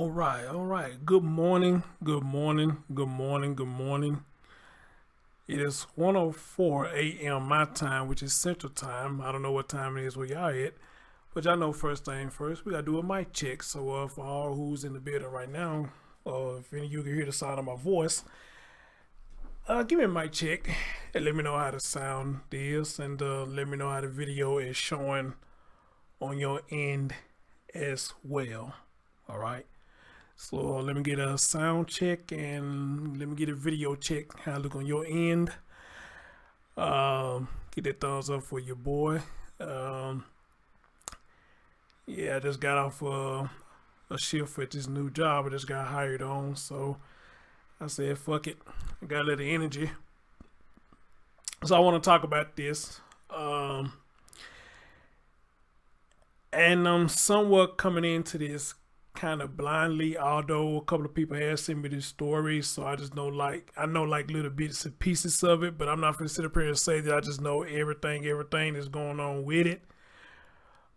All right. Good morning. It is 1:04 a.m. my time, which is Central Time. I don't know what time it is where y'all at, but y'all know first thing first, we gotta do a mic check. So for all who's in the building right now, if any of you can hear the sound of my voice, give me a mic check and let me know how the sound is, and let me know how the video is showing on your end as well. All right. So let me get a sound check and let me get a video check. How it look on your end. Get that thumbs up for your boy. Yeah, I just got off a shift at this new job. I just got hired on, so I said, fuck it. I got a little energy. So I want to talk about this. And I'm somewhat coming into this kind of blindly, although a couple of people have sent me this story, so I just know I know little bits and pieces of it, but I'm not going to sit up here and say that I just know everything that's going on with it.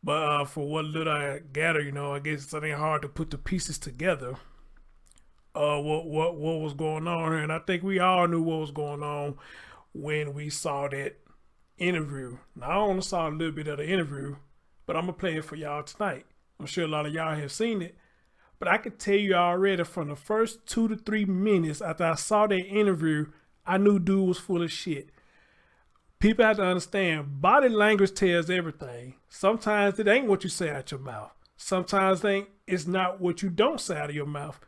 But for what little I gather, I guess it ain't hard to put the pieces together. What was going on here, and I think we all knew what was going on when we saw that interview. Now I only saw a little bit of the interview, but I'm gonna play it for y'all tonight. I'm sure a lot of y'all have seen it, but I can tell you already from the first 2 to 3 minutes after I saw that interview, I knew dude was full of shit. People have to understand, body language tells everything. Sometimes it ain't what you say out your mouth. Sometimes it's not what you don't say out of your mouth.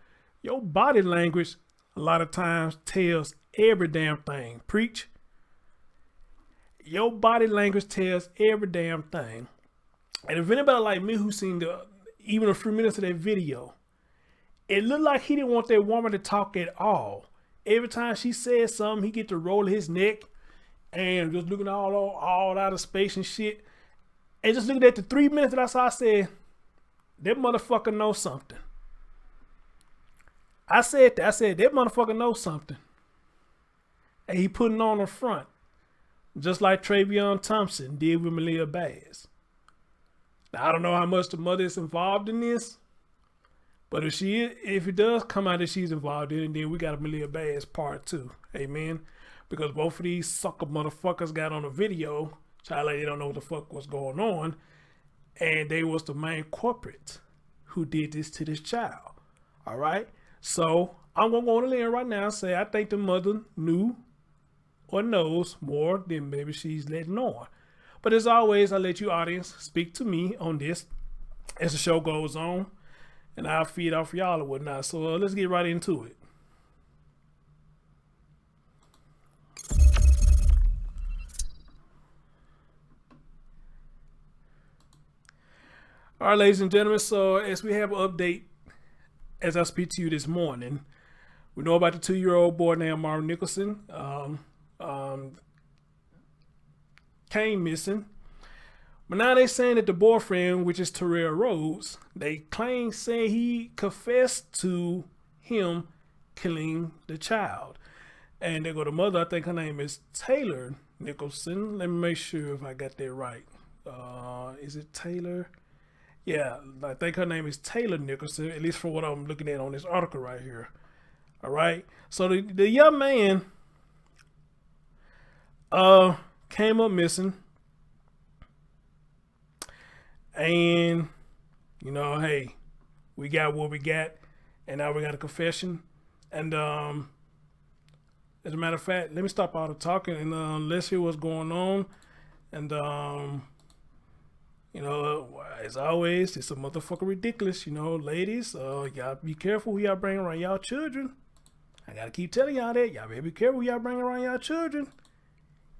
Your body language a lot of times tells every damn thing. Preach. Your body language tells every damn thing. And if anybody like me who's seen even a few minutes of that video, it looked like he didn't want that woman to talk at all. Every time she said something, he get to roll his neck and just looking all out of space and shit. And just looking at the 3 minutes that I saw, I said, that motherfucker knows something. I said that motherfucker knows something. And he putting on the front. Just like Travion Thompson did with Malia Bass. Now, I don't know how much the mother is involved in this, but if it does come out that she's involved in it, then we got a Malia Bass part 2. Amen. Because both of these sucker motherfuckers got on a video, child, like they don't know what the fuck was going on, and they was the main culprit who did this to this child. All right. So I'm gonna go on the limb right now and say I think the mother knew or knows more than maybe she's letting on. But as always, I let you audience speak to me on this as the show goes on, and I'll feed off y'all or whatnot. So let's get right into it. All right, ladies and gentlemen, so as we have an update, as I speak to you this morning, we know about the 2-year-old boy named Amari Nicholson. Came missing. But now they saying that the boyfriend, which is Terrell Rhodes, they say he confessed to him killing the child. And they go to mother, I think her name is Tayler Nicholson. Let me make sure if I got that right. Is it Tayler? Yeah, I think her name is Tayler Nicholson, at least from what I'm looking at on this article right here. All right. So the young man came up missing. And, hey, we got what we got. And now we got a confession. And as a matter of fact, let me stop all the talking and let's hear what's going on. And, as always, it's a motherfucker ridiculous. Ladies, y'all be careful who y'all bring around y'all children. I got to keep telling y'all that. Y'all better be careful who y'all bring around y'all children.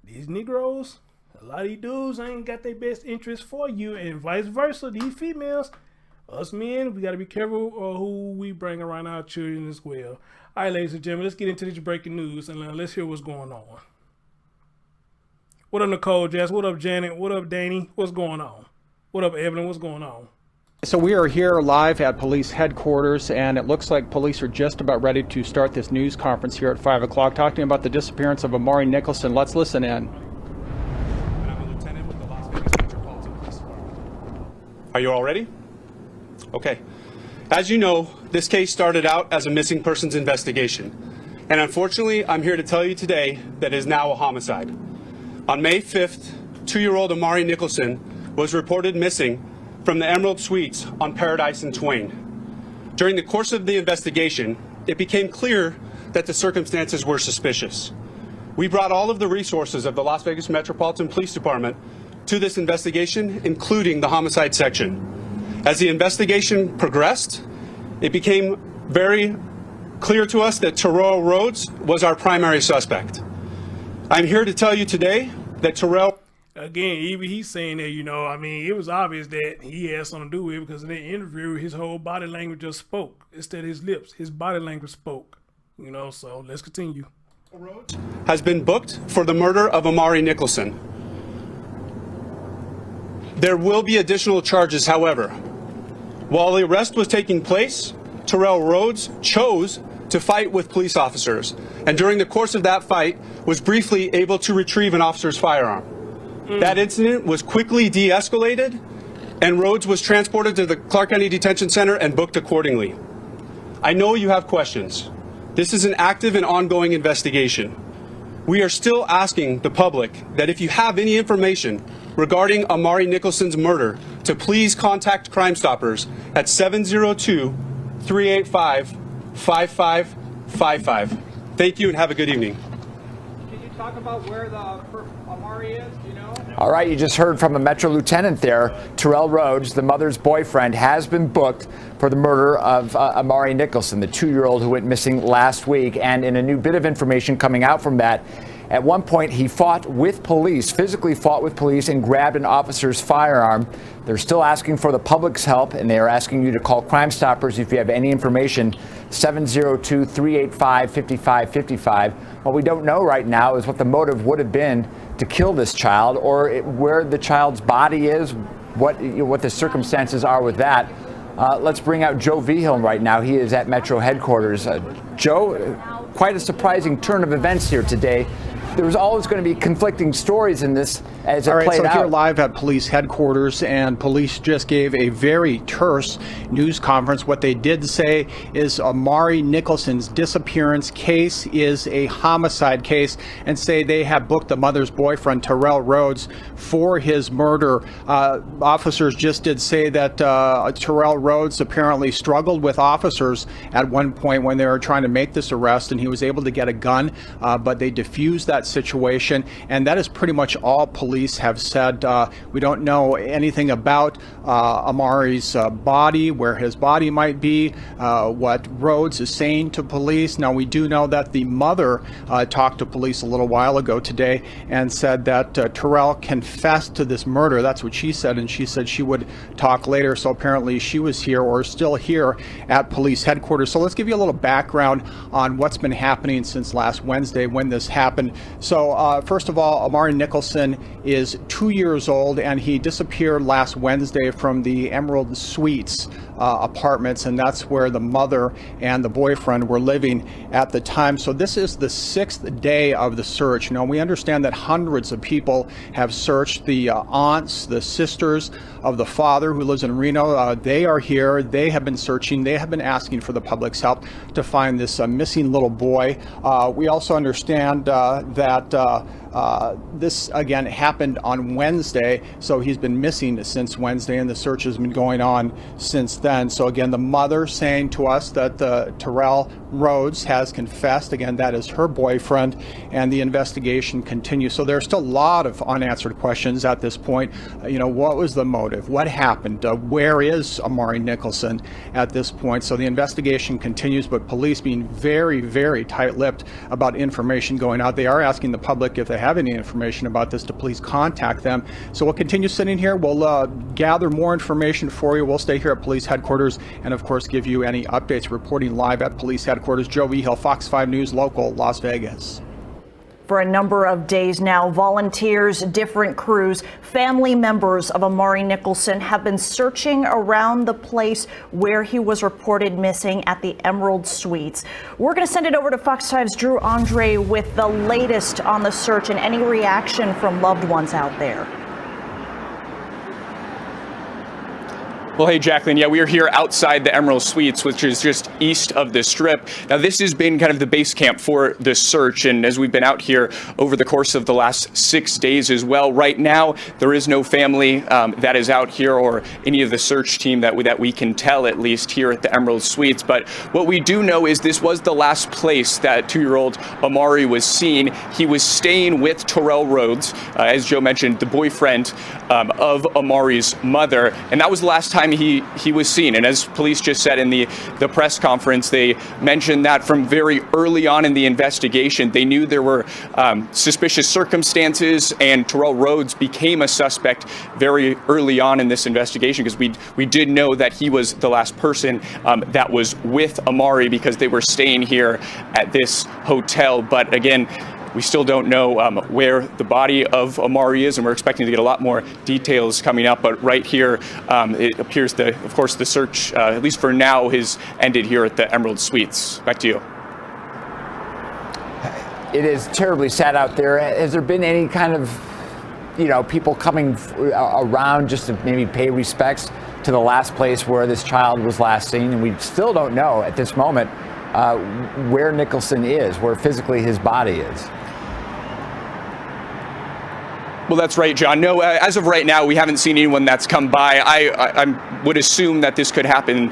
These Negroes, a lot of these dudes ain't got their best interest for you, and vice versa. These females, us men, we got to be careful who we bring around our children as well. All right, ladies and gentlemen, let's get into this breaking news and let's hear what's going on. What up, Nicole, Jess? What up, Janet? What up, Danny? What's going on? What up, Evelyn? What's going on? So we are here live at police headquarters, and it looks like police are just about ready to start this news conference here at 5 o'clock, talking about the disappearance of Amari Nicholson. Let's listen in. I'm a lieutenant with the Las Vegas Metropolitan Police. Are you all ready? Okay. As you know, this case started out as a missing persons investigation. And unfortunately, I'm here to tell you today that it is now a homicide. On May 5th, 2-year-old Amari Nicholson was reported missing from the Emerald Suites on Paradise and Twain. During the course of the investigation, it became clear that the circumstances were suspicious. We brought all of the resources of the Las Vegas Metropolitan Police Department to this investigation, including the homicide section. As the investigation progressed, it became very clear to us that Terrell Rhodes was our primary suspect. I'm here to tell you today that Terrell... Again, even he's saying that, it was obvious that he had something to do with it because in the interview, his whole body language just spoke. Instead of his lips, his body language spoke. So let's continue. Rhodes has been booked for the murder of Amari Nicholson. There will be additional charges, however. While the arrest was taking place, Terrell Rhodes chose to fight with police officers, and during the course of that fight was briefly able to retrieve an officer's firearm. That incident was quickly de-escalated, and Rhodes was transported to the Clark County Detention Center and booked accordingly. I know you have questions. This is an active and ongoing investigation. We are still asking the public that if you have any information regarding Amari Nicholson's murder, to please contact Crime Stoppers at 702-385-5555. Thank you and have a good evening. Can you talk about where the Amari is? Do you know? All right, you just heard from a Metro lieutenant there. Terrell Rhodes, the mother's boyfriend, has been booked for the murder of Amari Nicholson, the 2-year-old who went missing last week. And in a new bit of information coming out from that, at one point he fought with police, physically fought with police, and grabbed an officer's firearm. They're still asking for the public's help, and they are asking you to call Crime Stoppers if you have any information, 702-385-5555. What we don't know right now is what the motive would have been to kill this child, or where the child's body is, what the circumstances are with that. Let's bring out Joe Vigil right now. He is at Metro headquarters. Joe, quite a surprising turn of events here today. There was always going to be conflicting stories in this as it played out. All right, so here live at police headquarters, and police just gave a very terse news conference. What they did say is Amari Nicholson's disappearance case is a homicide case, and say they have booked the mother's boyfriend, Terrell Rhodes, for his murder. Officers just did say that Terrell Rhodes apparently struggled with officers at one point when they were trying to make this arrest, and he was able to get a gun, but they defused that situation, and that is pretty much all police have said. We don't know anything about Amari's body, where his body might be, what Rhodes is saying to police. Now, we do know that the mother talked to police a little while ago today and said that Terrell confessed to this murder. That's what she said, and she said she would talk later. So apparently she was here, or still here, at police headquarters. So let's give you a little background on what's been happening since last Wednesday when this happened. So first of all, Amari Nicholson is 2 years old, and he disappeared last Wednesday from the Emerald Suites apartments, and that's where the mother and the boyfriend were living at the time. So this is the 6th day of the search. Now, we understand that hundreds of people have searched. The aunts, the sisters of the father who lives in Reno, they are here. They have been searching. They have been asking for the public's help to find this missing little boy. We also understand that this, again, happened on Wednesday, so he's been missing since Wednesday, and the search has been going on since then. So again, the mother saying to us that Terrell Rhodes has confessed. Again, that is her boyfriend, and the investigation continues. So there's still a lot of unanswered questions at this point. What was the motive? What happened? Where is Amari Nicholson at this point? So the investigation continues, but police being very, very tight-lipped about information going out. They are asking the public, if they have any information about this, to please contact them. So we'll continue sitting here. We'll gather more information for you. We'll stay here at police headquarters and, of course, give you any updates. Reporting live at police headquarters, Joe Vigil, Fox 5 News, local, Las Vegas. For a number of days now, volunteers, different crews, family members of Amari Nicholson have been searching around the place where he was reported missing at the Emerald Suites. We're going to send it over to Fox 5's Drew Andre with the latest on the search and any reaction from loved ones out there. Well, hey, Jacqueline. Yeah, we are here outside the Emerald Suites, which is just east of the Strip. Now, this has been kind of the base camp for this search, and as we've been out here over the course of the last 6 days as well, right now there is no family that is out here, or any of the search team that we can tell, at least here at the Emerald Suites. But what we do know is this was the last place that 2-year-old Amari was seen. He was staying with Terrell Rhodes, as Joe mentioned, the boyfriend of Amari's mother, and that was the last time he was seen. And as police just said in the press conference, they mentioned that from very early on in the investigation, they knew there were suspicious circumstances, and Terrell Rhodes became a suspect very early on in this investigation, because we did know that he was the last person that was with Amari, because they were staying here at this hotel. But again, we still don't know where the body of Amari is, and we're expecting to get a lot more details coming up. But right here, it appears that, of course, the search, at least for now, has ended here at the Emerald Suites. Back to you. It is terribly sad out there. Has there been any kind of, people coming around just to maybe pay respects to the last place where this child was last seen? And we still don't know at this moment where Nicholson is, where physically his body is. Well, that's right, John. No, as of right now, we haven't seen anyone that's come by. I would assume that this could happen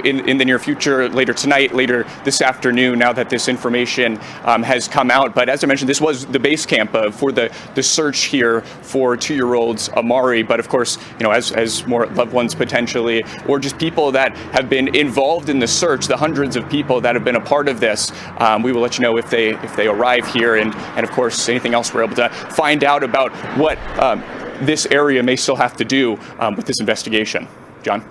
in the near future, later tonight, later this afternoon, now that this information has come out. But as I mentioned, this was the base camp for the search here for 2-year-old Amari. But of course, as more loved ones potentially, or just people that have been involved in the search, the hundreds of people that have been a part of this, we will let you know if they arrive here, and of course, anything else we're able to find out about what this area may still have to do with this investigation. John?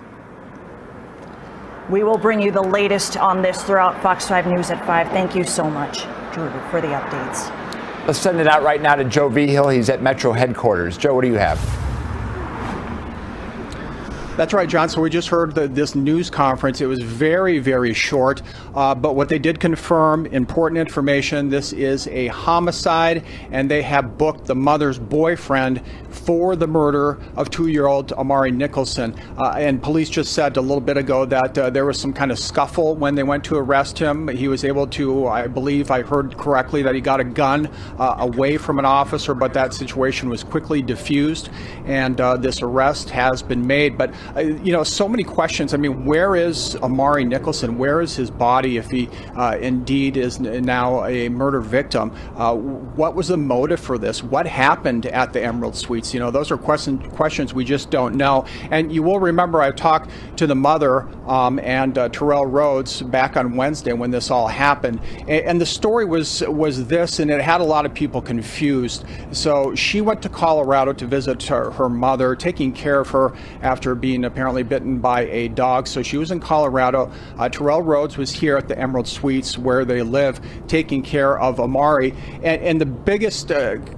We will bring you the latest on this throughout Fox 5 News at 5. Thank you so much, Drew, for the updates. Let's send it out right now to Joe Vigil. He's at Metro headquarters. Joe, what do you have? That's right, John. So we just heard this news conference. It was very, very short, but what they did confirm, important information, this is a homicide, and they have booked the mother's boyfriend for the murder of 2-year-old Amari Nicholson. And police just said a little bit ago that there was some kind of scuffle when they went to arrest him. He was able to, I believe I heard correctly, that he got a gun away from an officer, but that situation was quickly diffused, and this arrest has been made. But so many questions. I mean, where is Amari Nicholson? Where is his body if he indeed is now a murder victim? What was the motive for this? What happened at the Emerald Suites? Those are questions we just don't know. And you will remember I talked to the mother and Terrell Rhodes back on Wednesday when this all happened. And the story was this, and it had a lot of people confused. So she went to Colorado to visit her mother, taking care of her after being apparently bitten by a dog. So she was in Colorado. Terrell Rhodes was here at the Emerald Suites where they live, taking care of Amari. And the biggest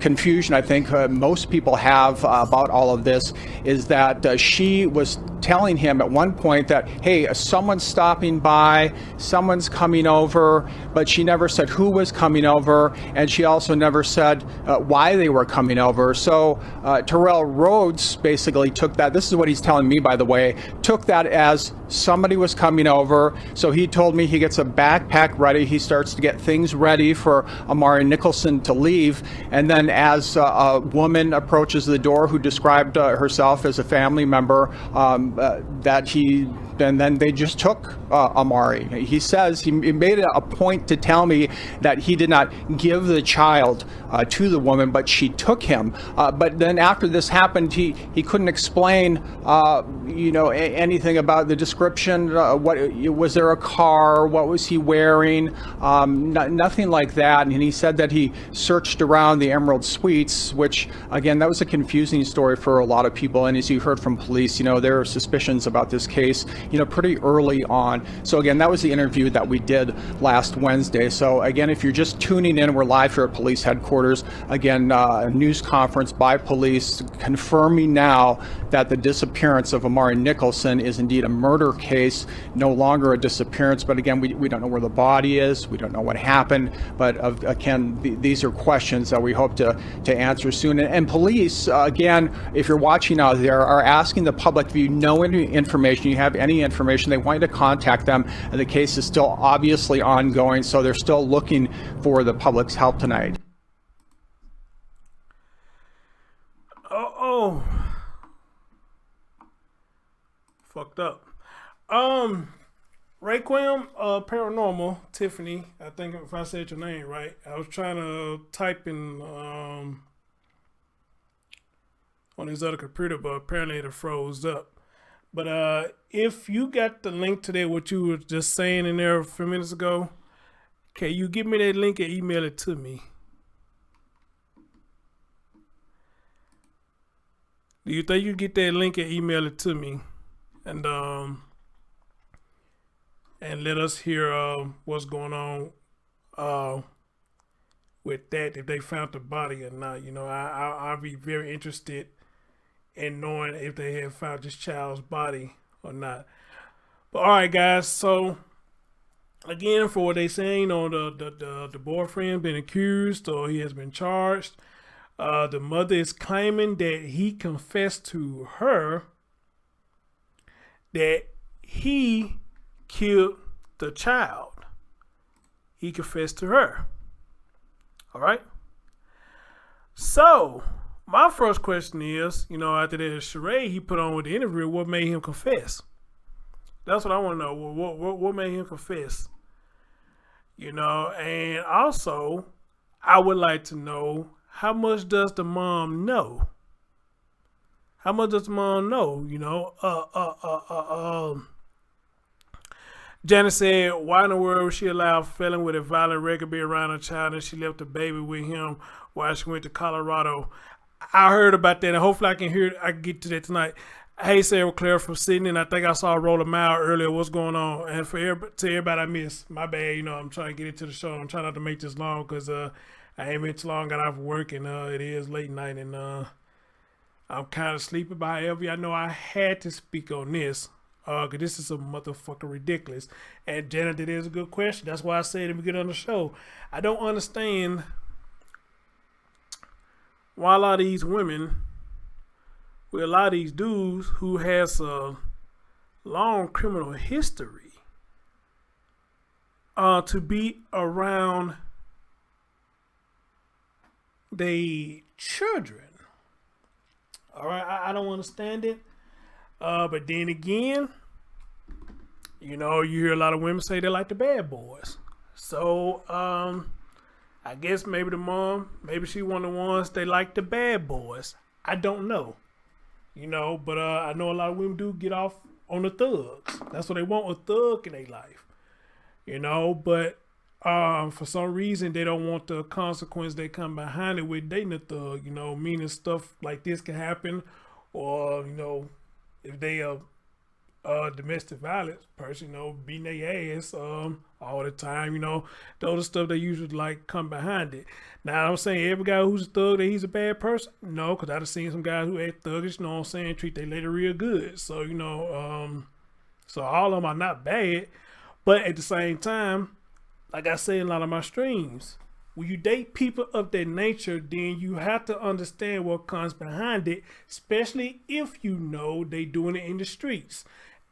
confusion I think most people have about all of this is that she was telling him at one point that, hey, someone's stopping by, someone's coming over, but she never said who was coming over, and she also never said why they were coming over. So Terrell Rhodes basically took that, this is what he's telling me, by the way, took that as somebody was coming over. So he told me he gets a backpack ready, he starts to get things ready for Amari Nicholson to leave, and then as a woman approaches the door who described herself as a family member, and then they just took Amari. He says he made it a point to tell me that he did not give the child to the woman, but she took him. But then after this happened, he couldn't explain, anything about the description. What was there a car? What was he wearing? Nothing like that. And he said that he searched around the Emerald Suites, which again, that was a confusing story for a lot of people. And as you heard from police, there are suspicions about this case, pretty early on. So again, that was the interview that we did last Wednesday. So again, if you're just tuning in, we're live here at police headquarters. Again, a news conference by police confirming now that the disappearance of Amari Nicholson is indeed a murder case, no longer a disappearance. But again, we don't know where the body is. We don't know what happened. But again, these are questions that we hope to answer soon. And police, again, if you're watching out there, are asking the public, if you know any information, you have any information, they want you to contact them. And the case is still obviously ongoing, so they're still looking for the public's help tonight. Oh, fucked up. Raequam, Paranormal, Tiffany, I think if I said your name right, I was trying to type in on his other computer, but apparently it froze up. But if you got the link to that, what you were just saying in there a few minutes ago, can you give me that link and email it to me? Do you think you get that link and email it to me? And let us hear what's going on with that, if they found the body or not. You know, I'll be very interested in knowing if they have found this child's body or not. But all right, guys. So again, for what they saying, you know, the boyfriend been accused or he has been charged. The mother is claiming that he confessed to her that he killed the child. He confessed to her. All right. So my first question is, you know, after that charade he put on with the interview, what made him confess? That's what I want to know. What made him confess? You know, and also I would like to know, how much does the mom know? How much does the mom know? You know, Janet said, why in the world would she allow a felon with a violent record be around her child and she left the baby with him while she went to Colorado? I heard about that, and hopefully I can get to that tonight. Hey, Sarah Claire from Sydney, and I think I saw Roll a Mile earlier. What's going on? And to everybody I missed, my bad. You know, I'm trying to get into the show. I'm trying not to make this long because I ain't been too long, got off work, and it is late night, and I'm kind of sleepy. But however, I know I had to speak on this because this is a motherfucker ridiculous. And Janet, that is a good question. That's why I said at the beginning of the show, I don't understand why a lot of these women with a lot of these dudes who has a long criminal history to be around they children. All right, I don't understand it. But then again, you know, you hear a lot of women say they like the bad boys. So I guess maybe the mom, maybe she one of the ones they like the bad boys. I don't know. You know, but I know a lot of women do get off on the thugs. That's what they want, a thug in their life. You know, but for some reason they don't want the consequence that come behind it with dating a thug, you know, meaning stuff like this can happen, or, you know, if they are domestic violence person, you know, beating their ass all the time, you know, those are stuff they usually like come behind it. Now, I'm saying every guy who's a thug that he's a bad person, no, because I've seen some guys who act thuggish, you know what I'm saying, treat their lady real good. So, you know, so all of them are not bad, but at the same time, like I say in a lot of my streams, when you date people of that nature, then you have to understand what comes behind it, especially if you know they doing it in the streets.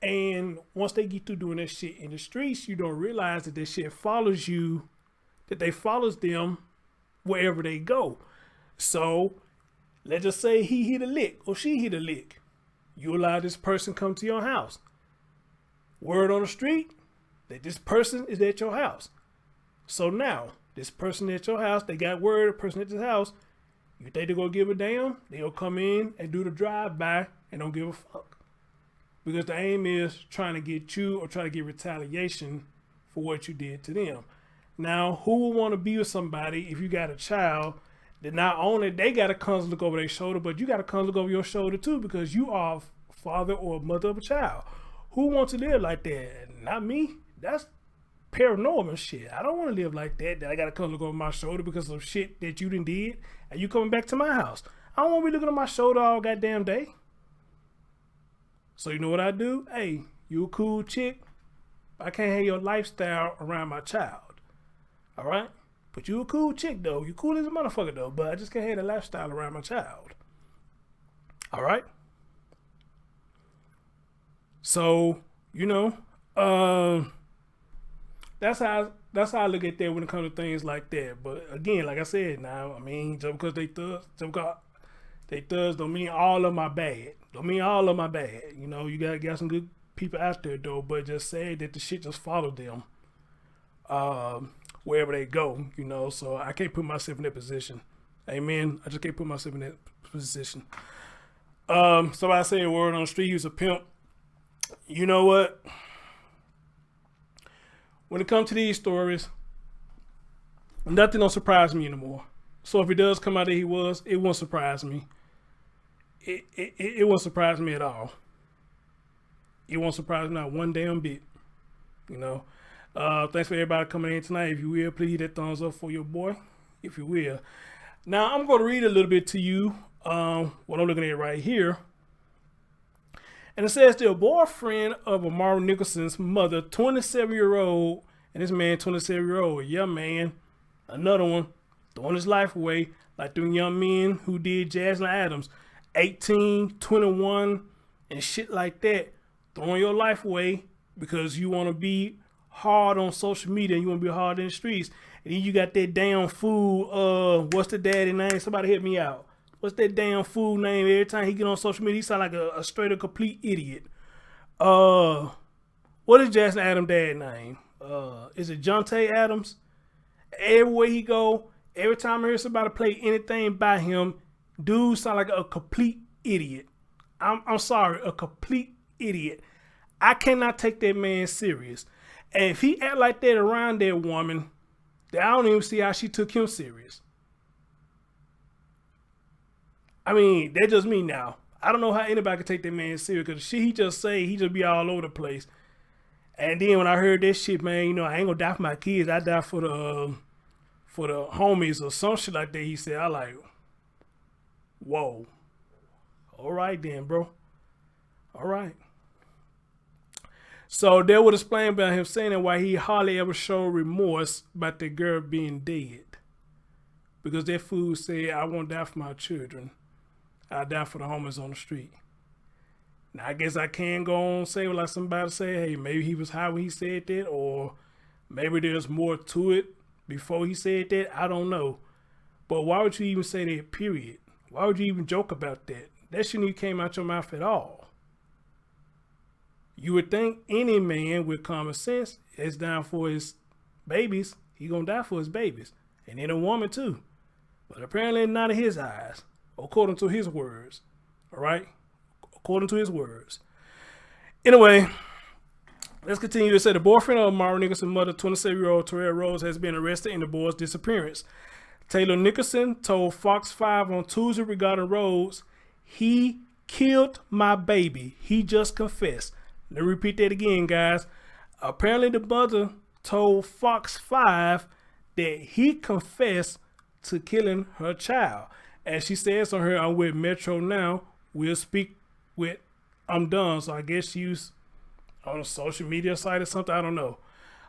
And once they get through doing that shit in the streets, you don't realize that this shit follows you, that they follows them wherever they go. So let's just say he hit a lick or she hit a lick. You allow this person come to your house. Word on the street that this person is at your house. So now, this person at your house, they got word, the person at this house, you think they're going to give a damn? They'll come in and do the drive-by and don't give a fuck. Because the aim is trying to get you or try to get retaliation for what you did to them. Now, who would want to be with somebody if you got a child that not only they got to constantly look over their shoulder, but you got to constantly look over your shoulder too, because you are a father or mother of a child. Who wants to live like that? Not me. That's paranormal shit. I don't want to live like that I got to come look over my shoulder because of shit that you done did and you coming back to my house. I don't want to be looking at my shoulder all goddamn day. So you know what I do? Hey, you a cool chick. I can't have your lifestyle around my child. All right? But you a cool chick, though. You cool as a motherfucker, though. But I just can't have the lifestyle around my child. All right? So, you know, that's how I look at that when it comes to things like that. But again, like I said, now, I mean, just because they thugs don't mean all of my bad. Don't mean all of my bad. You know, you got some good people out there though, but just say that the shit just followed them wherever they go, you know. So I can't put myself in that position. Amen. I just can't put myself in that position. Somebody say a word on the street, he was a pimp. You know what? When it comes to these stories, nothing don't surprise me anymore. So if it does come out that he was, it won't surprise me. It won't surprise me at all. It won't surprise me not one damn bit. You know. Thanks for everybody coming in tonight. If you will, please hit that thumbs up for your boy. If you will. Now I'm going to read a little bit to you. What I'm looking at right here. And it says the boyfriend of Amari Nicholson's mother, 27-year-old, and this man, 27-year-old, young man, another one, throwing his life away like them young men who did Jaslyn Adams, 18, 21, and shit like that, throwing your life away because you want to be hard on social media and you want to be hard in the streets. And then you got that damn fool, what's the daddy name? Somebody hit me out. What's that damn fool name? Every time he get on social media, he sound like a straight up complete idiot. What is Jaslyn Adams' dad name? Is it Jonte Adams? Everywhere he go, every time I hear somebody play anything by him, dude sound like a complete idiot. I'm sorry, a complete idiot. I cannot take that man serious. And if he act like that around that woman, then I don't even see how she took him serious. I mean, that's just me now. I don't know how anybody could take that man serious because shit he just say, he just be all over the place. And then when I heard that shit, man, you know, I ain't gonna die for my kids. I die for the homies or some shit like that. He said, I like, whoa. All right then, bro. All right. So that would explain about him saying that why he hardly ever showed remorse about the girl being dead. Because that fool said, I won't die for my children. I die for the homies on the street. Now, I guess I can go on and say, like somebody say, hey, maybe he was high when he said that, or maybe there's more to it before he said that. I don't know. But why would you even say that, period? Why would you even joke about that? That shouldn't even came out your mouth at all. You would think any man with common sense is down for his babies. He gonna die for his babies. And then a woman too. But apparently not in his eyes. According to his words. All right? According to his words. Anyway, let's continue to say the boyfriend of Amari Nicholson's mother, 27-year-old Terrell Rhodes, has been arrested in the boy's disappearance. Tayler Nicholson told Fox 5 on Tuesday regarding Rhodes, he killed my baby. He just confessed. Let me repeat that again, guys. Apparently the mother told Fox 5 that he confessed to killing her child. As she says on her, I'm with Metro now. We'll speak with I'm done. So I guess she was on a social media site or something. I don't know.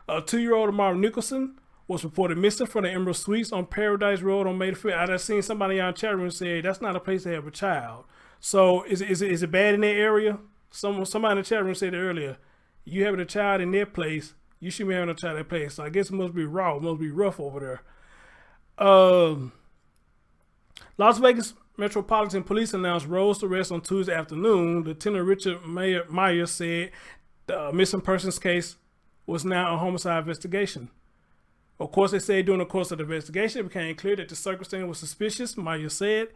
A 2-year-old Amari Nicholson was reported missing from the Emerald Suites on Paradise Road on May the 5th. I just seen somebody on chat room say that's not a place to have a child. So is it bad in that area? Somebody in the chat room said it earlier. You having a child in their place, you should be having a child in that place. So I guess it must be raw. It must be rough over there. Las Vegas Metropolitan Police announced Rhodes' arrest on Tuesday afternoon. Lieutenant Richard Meyer said the missing persons case was now a homicide investigation. Of course, they said during the course of the investigation, it became clear that the circumstance was suspicious. Meyer said,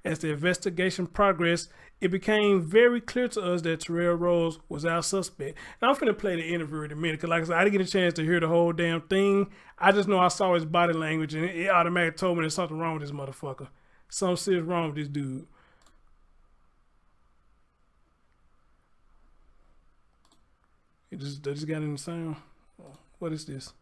as the investigation progressed, it became very clear to us that Terrell Rhodes was our suspect. And I'm finna play the interview in a minute, because like I said, I didn't get a chance to hear the whole damn thing. I just know I saw his body language, and it automatically told me there's something wrong with this motherfucker. Something serious wrong with this dude. They just got in the sound. What is this?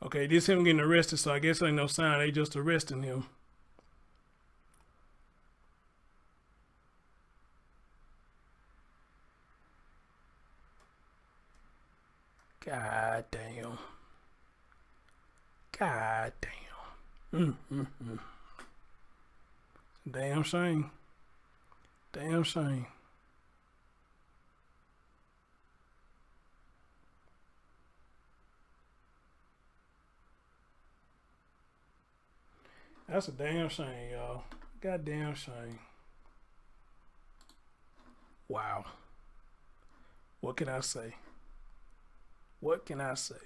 Okay, this him getting arrested, so I guess ain't no sign they just arresting him. God damn. God damn. Damn shame. Damn shame. That's a damn shame, y'all. Goddamn shame. Wow. What can I say? What can I say?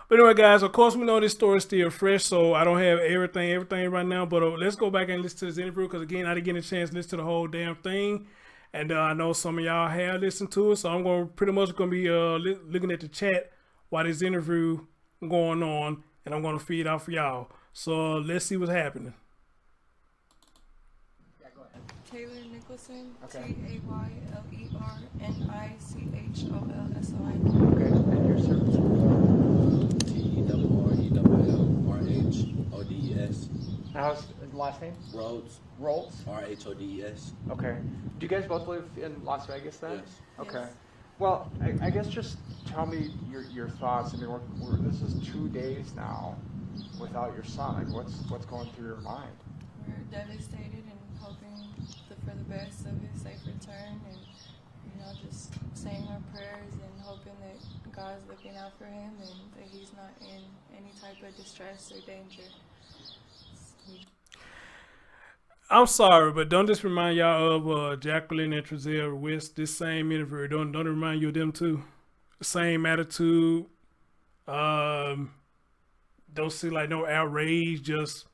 But anyway, guys, of course, we know this story is still fresh, so I don't have everything right now. But let's go back and listen to this interview because, again, I didn't get a chance to listen to the whole damn thing. And I know some of y'all have listened to it, so I'm going to be looking at the chat while this interview going on, and I'm going to feed off for y'all. So let's see what's happening. Yeah, go ahead. Tayler Nicholson, Okay. TaylerNicholson. Okay, and your service? Terrell How's the last name? Rhodes. Rhodes? Rhodes. Okay. Do you guys both live in Las Vegas then? Yes. Okay. Yes. Well, I guess just tell me your thoughts. I mean, this is 2 days now without your son. Like, what's going through your mind? We're devastated and hoping for the best of his safe return, and just saying our prayers and hoping that God's looking out for him and that he's not in any type of distress or danger. I'm sorry, but don't this remind y'all of Jacqueline and Trezell West? This same interview, don't it remind you of them too? Same attitude. Don't see like no outrage, just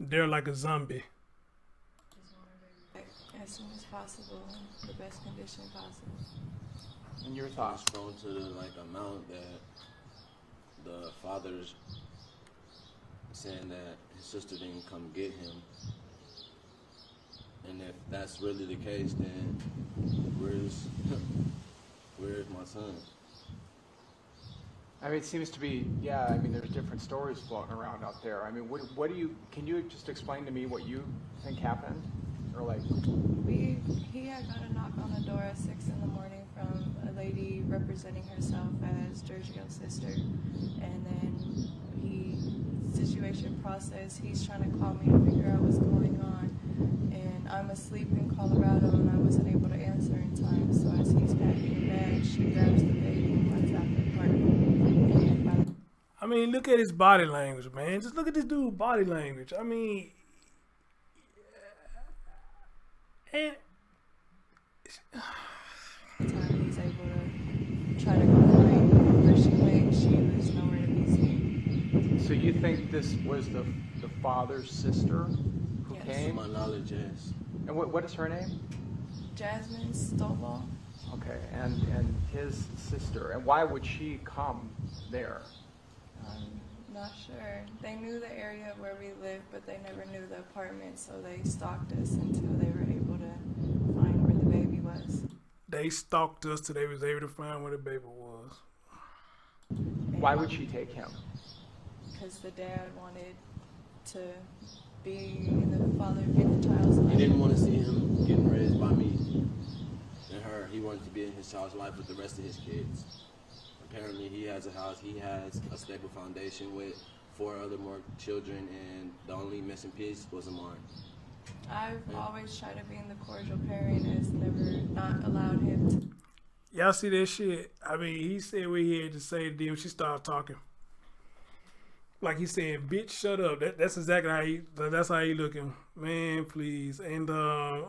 they're like a zombie. As soon as possible, in the best condition possible. And your I was thoughts? thrown to the amount that the father's saying that his sister didn't come get him. And if that's really the case, then where's my son? I mean, it seems to be, yeah, I mean, there's different stories floating around out there. I mean, can you just explain to me what you think happened? Or like... He had got a knock on the door at 6 in the morning from a lady representing herself as Giorgio's sister. And then situation process, he's trying to call me to figure out what's going on. And I'm asleep in Colorado and I wasn't able to answer in time. So as he's packing the bag, she grabs the baby and runs out the apartment. I mean, look at his body language, man. Just look at this dude's body language. I mean, and time he's able to try to go find where she went, she was nowhere to be seen. So you think this was the father's sister who Yes. To came? my knowledge, yes. And what is her name? Jasmine Stovall. Okay, and his sister. And why would she come there? Not sure. They knew the area where we lived, but they never knew the apartment, so they stalked us until they were able to find where the baby was. they stalked us till they was able to find where the baby was. Why would she take him? Because the dad wanted to be the father in the child's life. He didn't want to see him getting raised by me and her. He wanted to be in his child's life with the rest of his kids. Apparently, he has a house. He has a stable foundation with 4 other more children, and the only missing piece was Amari. I've always tried to be the cordial parent, has never not allowed him to. Y'all see that shit? I mean, he said what he had to say, then she started talking. Like he said, bitch, shut up. That's exactly that's how he looking. Man, please. And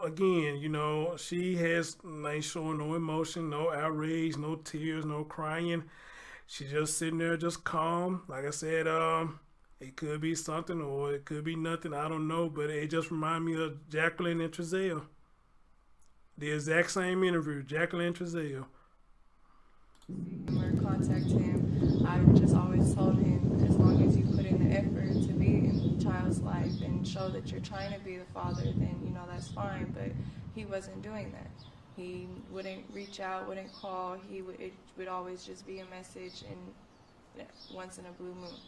again, she ain't showing no emotion, no outrage, no tears, no crying. She just sitting there just calm. Like I said, it could be something or it could be nothing. I don't know, but it just reminded me of Jacqueline and Trezell. The exact same interview, Jacqueline and Trezell. Or contact him. I've just always told him, as long as you put in the effort to be in the child's life and show that you're trying to be the father, then that's fine. But he wasn't doing that. He wouldn't reach out, wouldn't call. It would always just be a message, and once in a blue moon.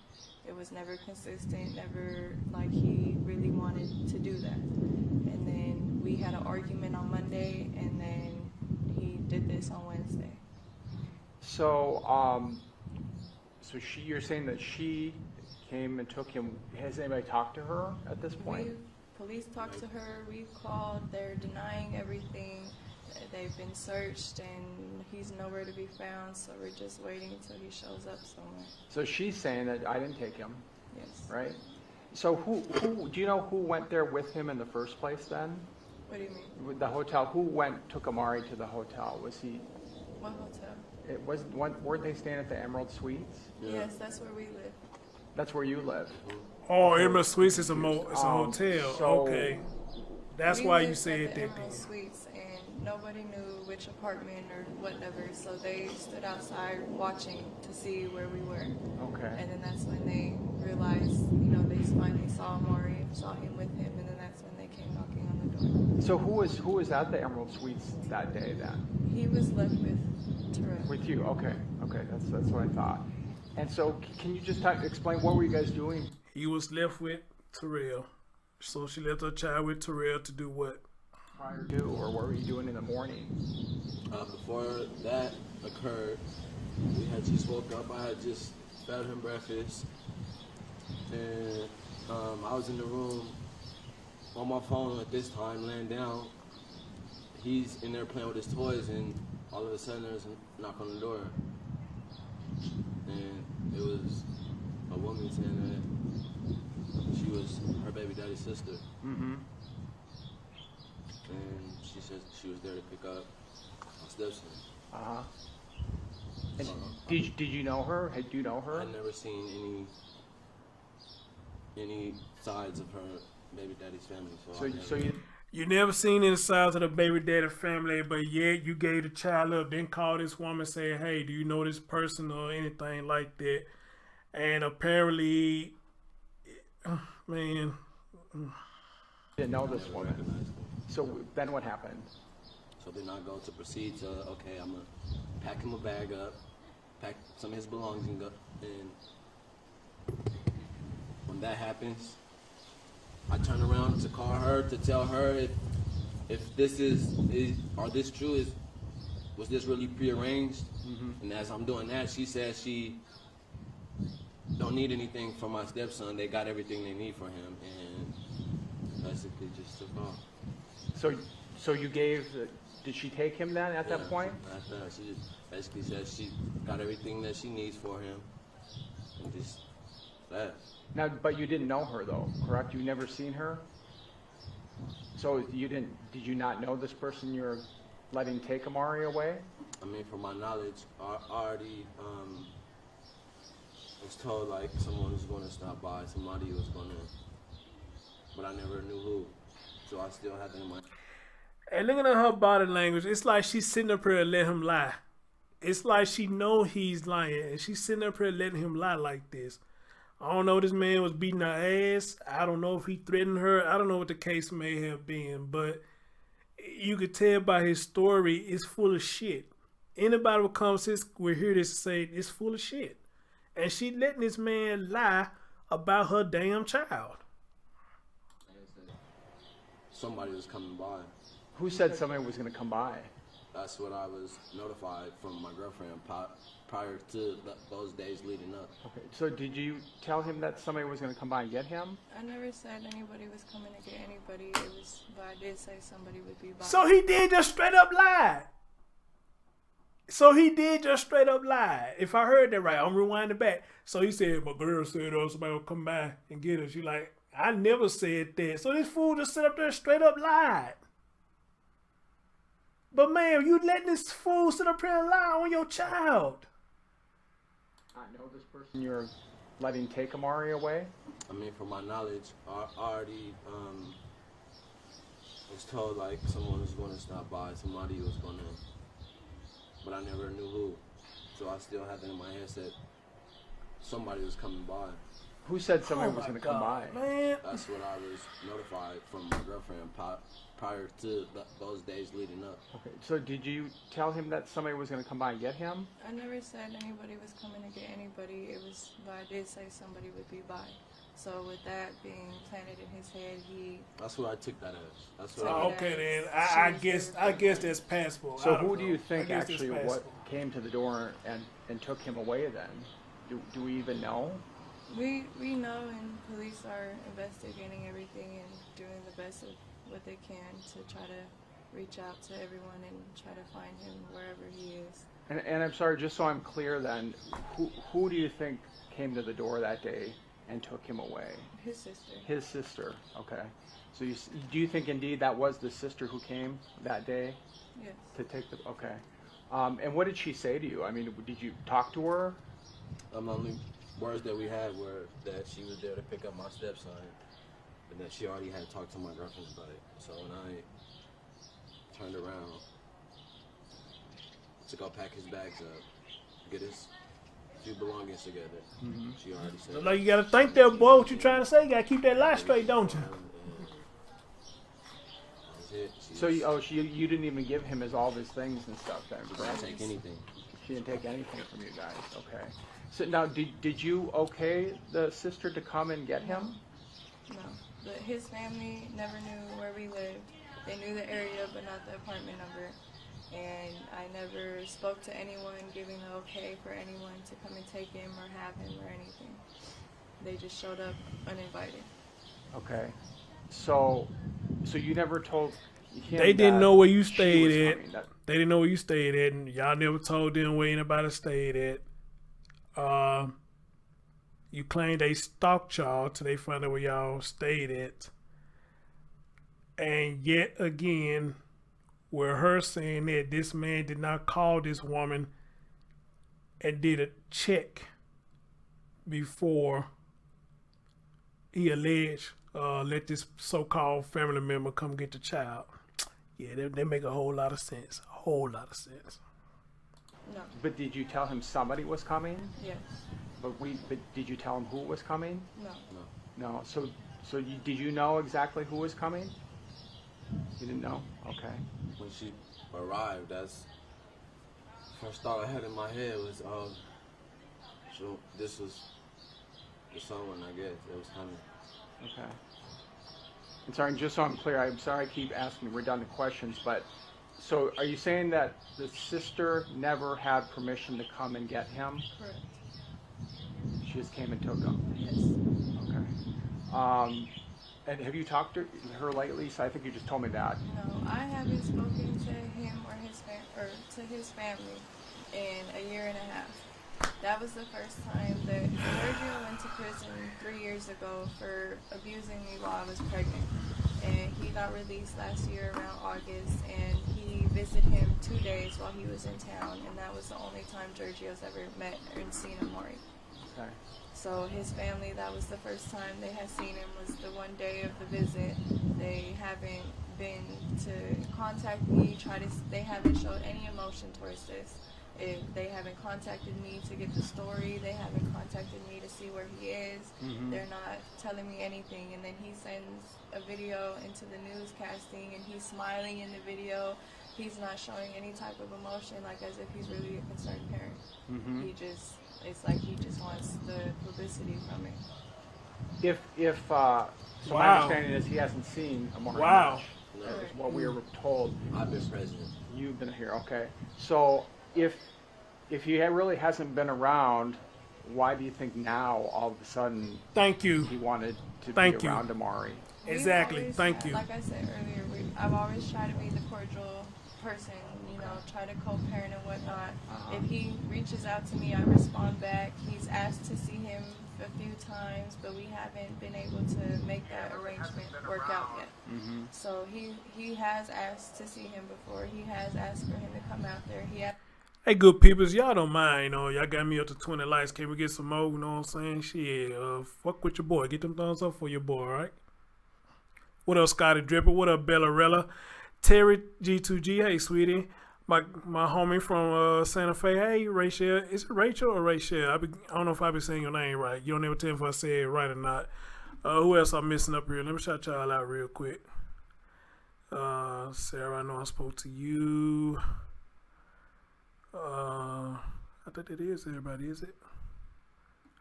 It was never consistent, never like he really wanted to do that. And then we had an argument on Monday, and then he did this on Wednesday. So, you're saying that she came and took him. Has anybody talked to her at this point? Police talked to her, we've called, they're denying everything. They've been searched and he's nowhere to be found, so we're just waiting until he shows up somewhere. So she's saying that I didn't take him. Yes. Right? So who do you know who went there with him in the first place then? What do you mean? With the hotel, who took Amari to the hotel? Was he? What hotel? It was weren't they staying at the Emerald Suites? Yeah. Yes, that's where we live. That's where you live. Oh, Emerald Suites is a hotel. So- Okay, that's We why lived you at said the that. Emerald Suites, and nobody knew which apartment or whatever, so they stood outside watching to see where we were. Okay. And then that's when they realized, they finally saw Amari, saw him with him, and then that's when they came knocking on the door. So who was at the Emerald Suites that day then? He was left with Terrell. With you? Okay. That's what I thought. And so can you just explain what were you guys doing? He was left with Terrell, so she left her child with Terrell to do what? Prior to, or what were you doing in the morning? Before that occurred, we had just woke up. I had just fed him breakfast, and I was in the room on my phone at this time, laying down. He's in there playing with his toys, and all of a sudden there's a knock on the door, and it was a woman saying that she was her baby daddy's sister. Mm-hmm. And she said she was there to pick up my stepson. Uh-huh. And did you know her? Do you know her? I'd never seen any sides of her baby daddy's family. So You never seen any sides of the baby daddy family, but yet you gave the child up, then called this woman saying, hey, do you know this person or anything like that? And apparently, man. didn't know this woman. So then what happened? So then I go to proceed to, okay, I'm going to pack him a bag up, pack some of his belongings up, and when that happens, I turn around to call her to tell her if this are this true, was this really prearranged? Mm-hmm. And as I'm doing that, she says she don't need anything from my stepson. They got everything they need for him, and basically just took off. So you gave? Did she take him then at that point? After that, she just basically said she got everything that she needs for him, and just that. Now, but you didn't know her though, correct? You never seen her. So you didn't? Did you not know this person you're letting take Amari away? I mean, from my knowledge, I already was told like someone was going to stop by, somebody was going to, but I never knew who. So I still had that in my. And looking at her body language, it's like she's sitting up here and let him lie. It's like she know he's lying, and she's sitting up here letting him lie like this. I don't know if this man was beating her ass. I don't know if he threatened her. I don't know what the case may have been, but you could tell by his story, it's full of shit. Anybody who comes to this will hear this say it's full of shit. And she letting this man lie about her damn child. Somebody was coming by. Who said somebody was going to come by? That's what I was notified from my girlfriend prior to those days leading up. Okay. So did you tell him that somebody was going to come by and get him? I never said anybody was coming to get anybody. But I did say somebody would be by. So he did just straight up lie. If I heard that right, I'm rewinding back. So he said, my girl said, oh, somebody will come by and get her. She like, I never said that. So this fool just sit up there and straight up lied. But man, you letting this fool sit up here and lie on your child. I know this person you're letting take Amari away? I mean, from my knowledge, I already was told like someone was going to stop by, somebody was going to, but I never knew who. So I still had that in my head that somebody was coming by. Who said somebody Oh was my going to come by? God, man. That's what I was notified from my girlfriend prior to those days leading up. Okay, so did you tell him that somebody was going to come by and get him? I never said anybody was coming to get anybody. It was, but I did say somebody would be by. So with that being planted in his head, That's what I took that as. That's what Oh, okay then. I guess that's passable. So I don't who do know. you I think guess that's actually what passable. came to the door and took him away then? Do we even know? we know, and police are investigating everything and doing the best of what they can to try to reach out to everyone and try to find him wherever he is. And I'm sorry, just so I'm clear then, who do you think came to the door that day and took him away? His sister. His sister, okay. So do you think indeed that was the sister who came that day? Yes. To take the, okay. And what did she say to you? I mean, did you talk to her? The only words that we had were that she was there to pick up my stepson, and that she already had talked to my girlfriend about it. So when I turned around to go pack his bags up, get his few belongings together, she already said. Look like you gotta think there, boy. What you trying to say? You gotta keep that lie straight, don't you? So you didn't even give him all of his things and stuff then? She didn't take anything. She didn't take anything from you guys, okay. So now, did you okay the sister to come and get him? No. But his family never knew where we lived. They knew the area, but not the apartment number. And I never spoke to anyone giving the okay for anyone to come and take him or have him or anything. They just showed up uninvited. Okay. So you never told him They didn't that know where you she stayed was at. coming, They didn't know where you stayed at, and y'all never told them where anybody stayed at. You claim they stalked y'all till they found out where y'all stayed at. And yet again, where her saying that this man did not call this woman and did a check before he alleged let this so-called family member come get the child. Yeah, they make a whole lot of sense. A whole lot of sense. No. But did you tell him somebody was coming? Yes. But did you tell him who was coming? No. No. So did you know exactly who was coming? You didn't know? Okay. When she arrived, that's first thought I had in my head was, so this was the someone, I guess, that was coming. Okay. And sorry, just so I'm clear, I'm sorry I keep asking redundant questions, but so are you saying that the sister never had permission to come and get him? Correct. She just came and took him? Yes. Okay. And have you talked to her lately? So I think you just told me that. No, I haven't spoken to him or to his family in a year and a half. That was the first time that Sergio went to prison 3 years ago for abusing me while I was pregnant. And he got released last year around August, and he visited him 2 days while he was in town, and that was the only time Giorgio's ever met and seen Amari. Okay. So his family, that was the first time they had seen him, was the one day of the visit. They haven't been to contact me, they haven't showed any emotion towards this. If they haven't contacted me to get the story, they haven't contacted me to see where he is. They're not telling me anything. And then he sends a video into the newscasting, and he's smiling in the video. He's not showing any type of emotion, like as if he's really a concerned parent. It's like he just wants the publicity from it. So my understanding is he hasn't seen Amari. Wow. That was what we were told. I've been president. You've been here, okay. So if he really hasn't been around, why do you think now all of a sudden Thank you. he wanted to Thank be you. around Amari? Exactly. Always, Thank you. Like I said earlier, I've always tried to be the cordial person, try to co-parent and whatnot. If he reaches out to me, I respond back. He's asked to see him a few times, but we haven't been able to make that arrangement work out yet. So he has asked to see him before. He has asked for him to come out there. Hey, good peoples, y'all don't mind, y'all got me up to 20 likes. Can we get some more? You know what I'm saying? Shit, fuck with your boy. Get them thumbs up for your boy, right? What up, Scotty Dripper? What up, Bellarella? Terry G2G, hey, sweetie. my homie from Santa Fe. Hey, Rachel. Is it Rachel or Rachel? I don't know if I be saying your name right. You don't ever tell me if I say it right or not. Who else I'm missing up here? Let me shout y'all out real quick. Sarah, I know I spoke to you. I think that is everybody, is it?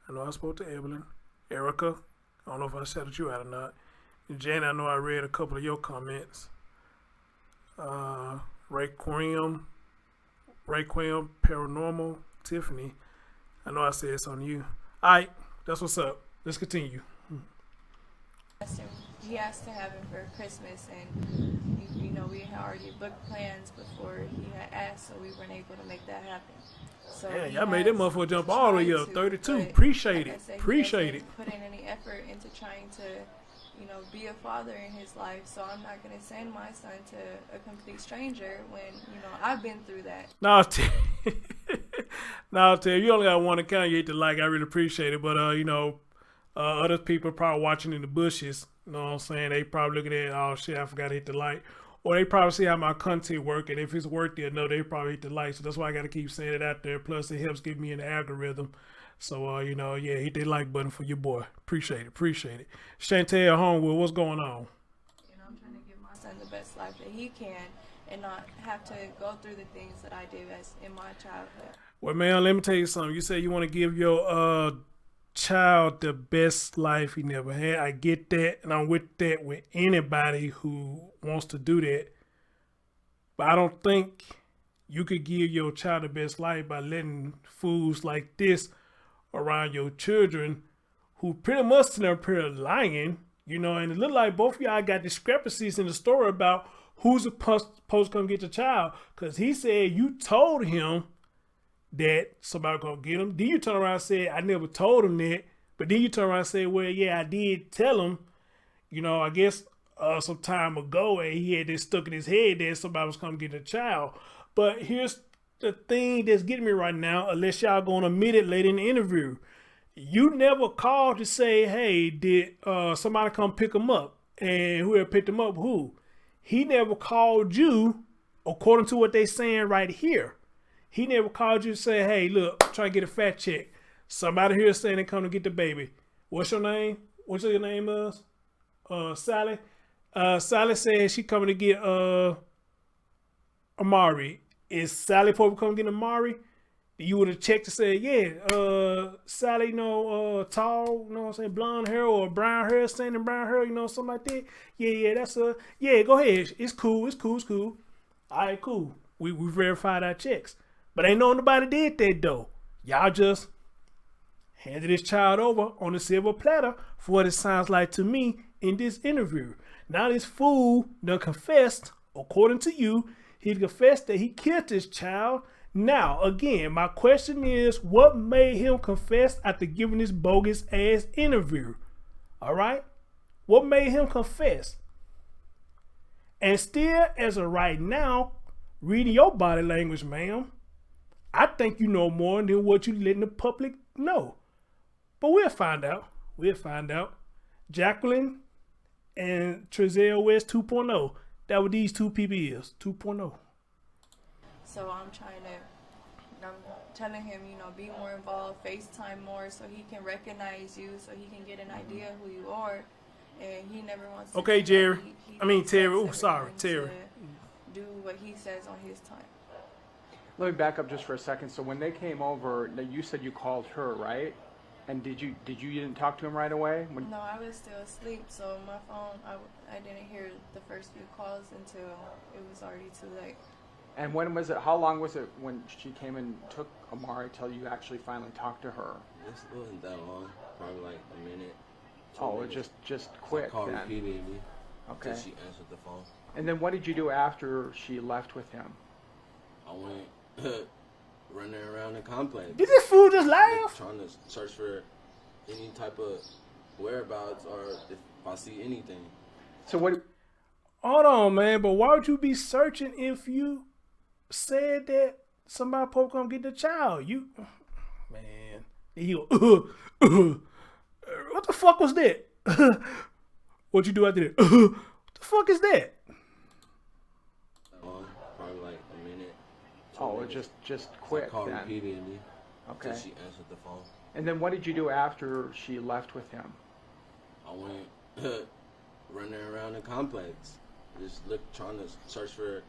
I know I spoke to Evelyn. Erica, I don't know if I shouted you out or not. And Jen, I know I read a couple of your comments. Raquim, Paranormal, Tiffany. I know I said it's on you. All right, that's what's up. Let's continue. He asked to have him for Christmas, and you know, we had already booked plans before he had asked, so we weren't able to make that happen. So yeah, y'all made that motherfucker jump all the way up. 32. But Appreciate like I it. said, Appreciate he it. doesn't put in any effort into trying to, you know, be a father in his life. So I'm not gonna send my son to a complete stranger when, you know, I've been through that. I'll tell you, you only got one account you hate to like. I really appreciate it, but you know, other people probably watching in the bushes. You know what I'm saying? They probably looking at, oh shit, I forgot to hit the like. Or they probably see how my content work, and if it's worth it, no, they probably hit the like. So that's why I got to keep saying it out there. Plus, it helps get me in the algorithm. So, you know, yeah, hit that like button for your boy. Appreciate it. Chantel Homewood, what's going on? You know, I'm trying to give my son the best life that he can and not have to go through the things that I did as in my childhood. Well, man, let me tell you something. You say you want to give your child the best life he never had. I get that, and I'm with that with anybody who wants to do that. But I don't think you could give your child the best life by letting fools like this around your children who pretty much sitting up here lying, you know, and it look like both of y'all got discrepancies in the story about who's supposed to come get your child. Because he said you told him that somebody gonna get him. Then you turn around and say, I never told him that. But then you turn around and say, well, yeah, I did tell him, you know, I guess some time ago, and he had this stuck in his head that somebody was coming to get a child. But here's the thing that's getting me right now, unless y'all gonna admit it later in the interview. You never called to say, hey, did somebody come pick him up? And whoever picked him up, who? He never called you, according to what they saying right here. He never called you to say, hey, look, I'm trying to get a fat check. Somebody here is saying they come to get the baby. What's your name? What's your name is? Sally. Sally said she coming to get Amari. Is Sally supposed to come get Amari? You would have checked to say, yeah, Sally, you know, tall, you know what I'm saying, blonde hair or brown hair, standing brown hair, you know, something like that. Yeah, that's yeah, go ahead. It's cool. All right, cool. We verified our checks. But ain't nobody did that though. Y'all just handed this child over on a silver platter for what it sounds like to me in this interview. Now this fool done confessed, according to you, he confessed that he killed this child. Now, again, my question is, what made him confess after giving this bogus ass interview? All right? What made him confess? And still, as of right now, reading your body language, ma'am, I think you know more than what you letting the public know. But we'll find out. Jacqueline and Trezell West 2.0. That what these two people is. 2.0. So I'm telling him, you know, be more involved, FaceTime more so he can recognize you, so he can get an idea who you are. And he never wants to. Okay, Jerry. Terry. Oh, expects sorry, everyone Terry. to do what he says on his time. Let me back up just for a second. So when they came over, you said you called her, right? And you didn't talk to him right away? No, I was still asleep, so my phone, I didn't hear the first few calls until it was already too late. And when was it? How long was it when she came and took Amari till you actually finally talked to her? It wasn't that long. Probably like a minute. Oh, it just quick. I called then. repeatedly. Okay. Until she answered the phone. And then what did you do after she left with him? I went running around the complex. Did this fool just laugh? Trying to search for any type of whereabouts or if I see anything. So what? Hold on, man. But why would you be searching if you said that somebody supposed to come get the child? You, man. He go, what the fuck was that? What you do after that? What the fuck is that? Probably like a minute. Oh, it just quick I called then. repeatedly Okay. until she answered the phone. And then what did you do after she left with him? I went running around the complex, just trying to search for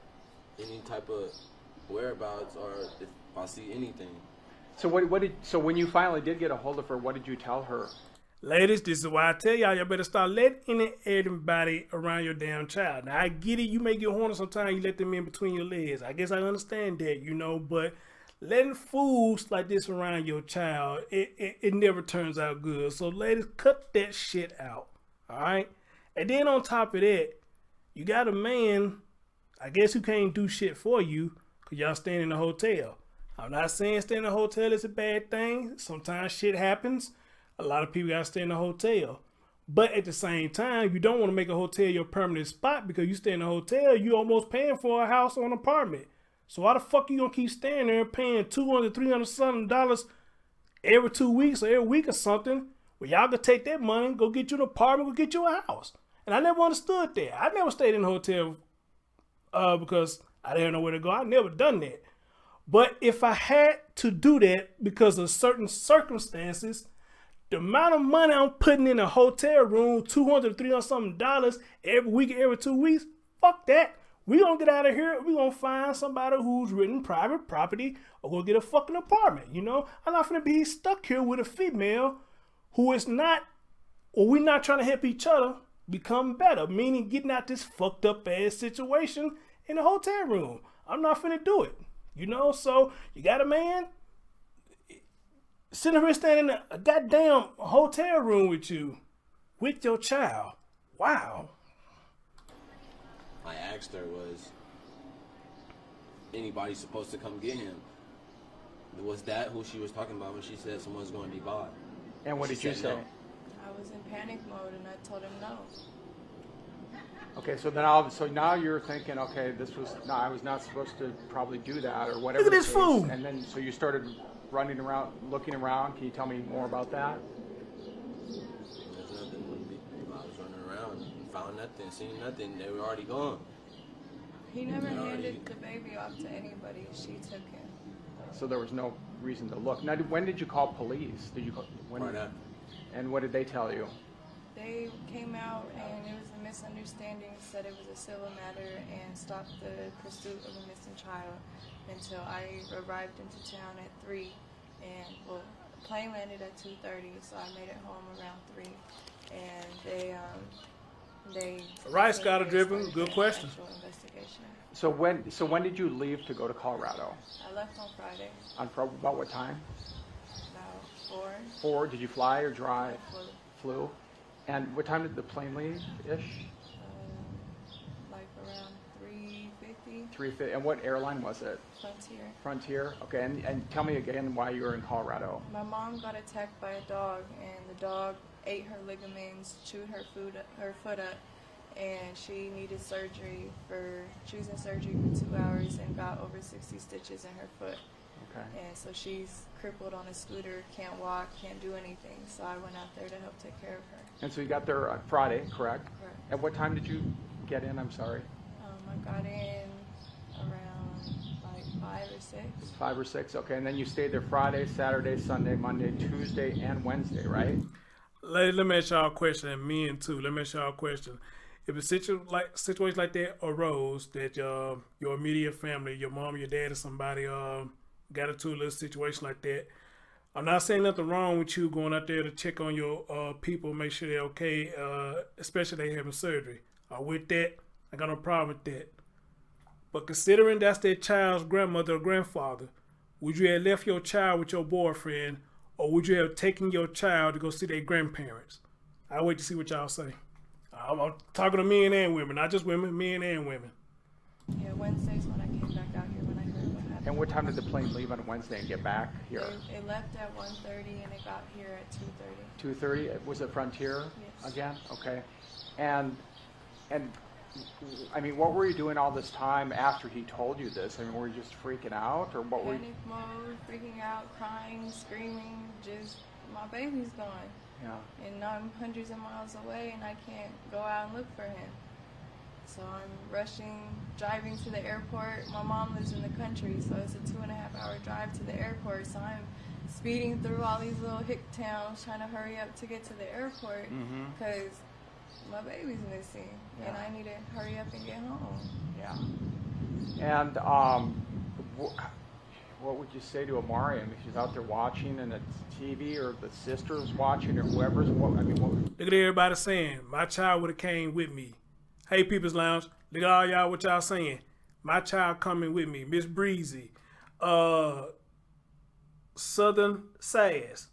any type of whereabouts or if I see anything. So so when you finally did get a hold of her, what did you tell her? Ladies, this is why I tell y'all better start letting everybody around your damn child. Now I get it, you may get horny sometimes, you let them in between your legs. I guess I understand that, but letting fools like this around your child, it never turns out good. So ladies, cut that shit out. Alright? And then on top of that, you got a man, I guess, who can't do shit for you because y'all staying in a hotel. I'm not saying staying in a hotel is a bad thing. Sometimes shit happens. A lot of people gotta stay in a hotel. But at the same time, you don't want to make a hotel your permanent spot because you stay in a hotel, you almost paying for a house or an apartment. So why the fuck you gonna keep staying there and paying $200, $300 something every 2 weeks or every week or something? Well, y'all could take that money, go get you an apartment, go get you a house. And I never understood that. I never stayed in a hotel because I didn't know where to go. I never done that. But if I had to do that because of certain circumstances, the amount of money I'm putting in a hotel room, $200, $300 something every week, every 2 weeks, fuck that. We gonna get out of here. We gonna find somebody who's renting private property or go get a fucking apartment. I'm not gonna be stuck here with a female who is not, or we're not trying to help each other become better, meaning getting out this fucked up ass situation in a hotel room. I'm not finna do it. So you got a man sitting here standing in a goddamn hotel room with you, with your child. Wow. I asked her, was anybody supposed to come get him? Was that who she was talking about when she said someone's going to be by? And what did you say? No. I was in panic mode and I told him no. Okay, so now you're thinking, okay, I was not supposed to probably do that or whatever. Look at this fool. And then so you started running around, looking around. Can you tell me more about that? There's nothing. I was running around and found nothing, seen nothing. They were already gone. He never handed the baby off to anybody. She took him. So there was no reason to look. Now, when did you call police? Right after. And what did they tell you? They came out and it was a misunderstanding, said it was a civil matter and stopped the pursuit of a missing child until I arrived into town at 3 and the plane landed at 2:30, so I made it home around 3 and they Right, Scott Driven, good question. Investigation. So when did you leave to go to Colorado? I left on Friday, About what time? about 4. 4. Did you fly or drive? Flew. Flew. And what time did the plane leave-ish? Like around 3:50. 3:50. And what airline was it? Frontier. Frontier. Okay. And tell me again why you were in Colorado. My mom got attacked by a dog, and the dog ate her ligaments, chewed her foot up, and she needed surgery she was in surgery for 2 hours and got over 60 stitches in her foot. Okay. And so she's crippled on a scooter, can't walk, can't do anything. So I went out there to help take care of her. And so you got there on Friday, correct? Correct. At what time did you get in? I'm sorry. I got in around like 5 or 6. 5 or 6. Okay. And then you stayed there Friday, Saturday, Sunday, Monday, Tuesday, and Wednesday, right? Let me ask y'all a question, and men too. Let me ask y'all a question. If a situation like that arose, that your immediate family, your mom, your dad, or somebody got into a little situation like that, I'm not saying nothing wrong with you going out there to check on your people, make sure they're okay, especially they having surgery. With that, I got no problem with that. But considering that's their child's grandmother or grandfather, would you have left your child with your boyfriend, or would you have taken your child to go see their grandparents? I'll wait to see what y'all say. I'm talking to men and women, not just women, men and women. Yeah, Wednesday's when I came back out here when I heard what happened. And what time did the plane leave on Wednesday and get back here? It left at 1:30 and it got here at 2:30. 2:30. Was it Frontier? Yes. Again? Okay. And I mean, what were you doing all this time after he told you this? I mean, were you just freaking out, or what were you? Panic mode, freaking out, crying, screaming, just my baby's gone. Yeah. And I'm hundreds of miles away and I can't go out and look for him. So I'm driving to the airport. My mom lives in the country, so it's a 2.5-hour drive to the airport. So I'm speeding through all these little hick towns, trying to hurry up to get to the airport because my baby's missing, and I need to hurry up and get home. Yeah. And what would you say to Amari? I mean, she's out there watching, and it's TV, or the sister's watching, or whoever's. What Look at everybody saying, my child would have came with me. Hey, People's Lounge. Look at all y'all what y'all saying. My child coming with me. Miss Breezy. Southern Sass.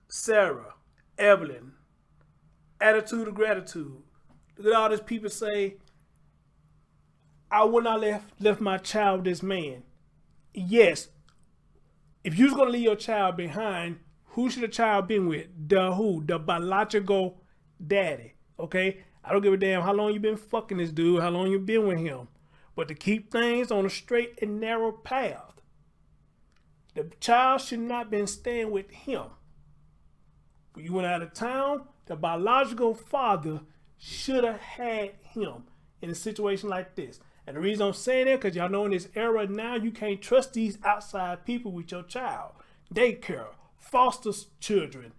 Sarah. Evelyn. Attitude of Gratitude. Look at all these people say, I would not left my child with this man. Yes. If you was going to leave your child behind, who should the child been with? The biological daddy. Okay? I don't give a damn how long you been fucking this dude, how long you been with him. But to keep things on a straight and narrow path, the child should not been staying with him. When you went out of town, the biological father should have had him in a situation like this. And the reason I'm saying that, because y'all know in this era now, you can't trust these outside people with your child. Daycare, foster children,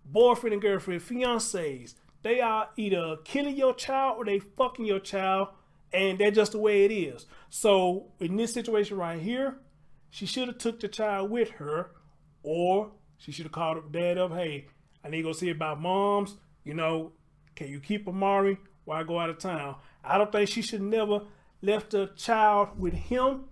boyfriend and girlfriend, fiancés. They are either killing your child or they fucking your child, and that's just the way it is. So in this situation right here, she should have took the child with her, or she should have called her dad up. Hey, I need to go see about moms. You know, can you keep Amari while I go out of town? I don't think she should never left the child with him,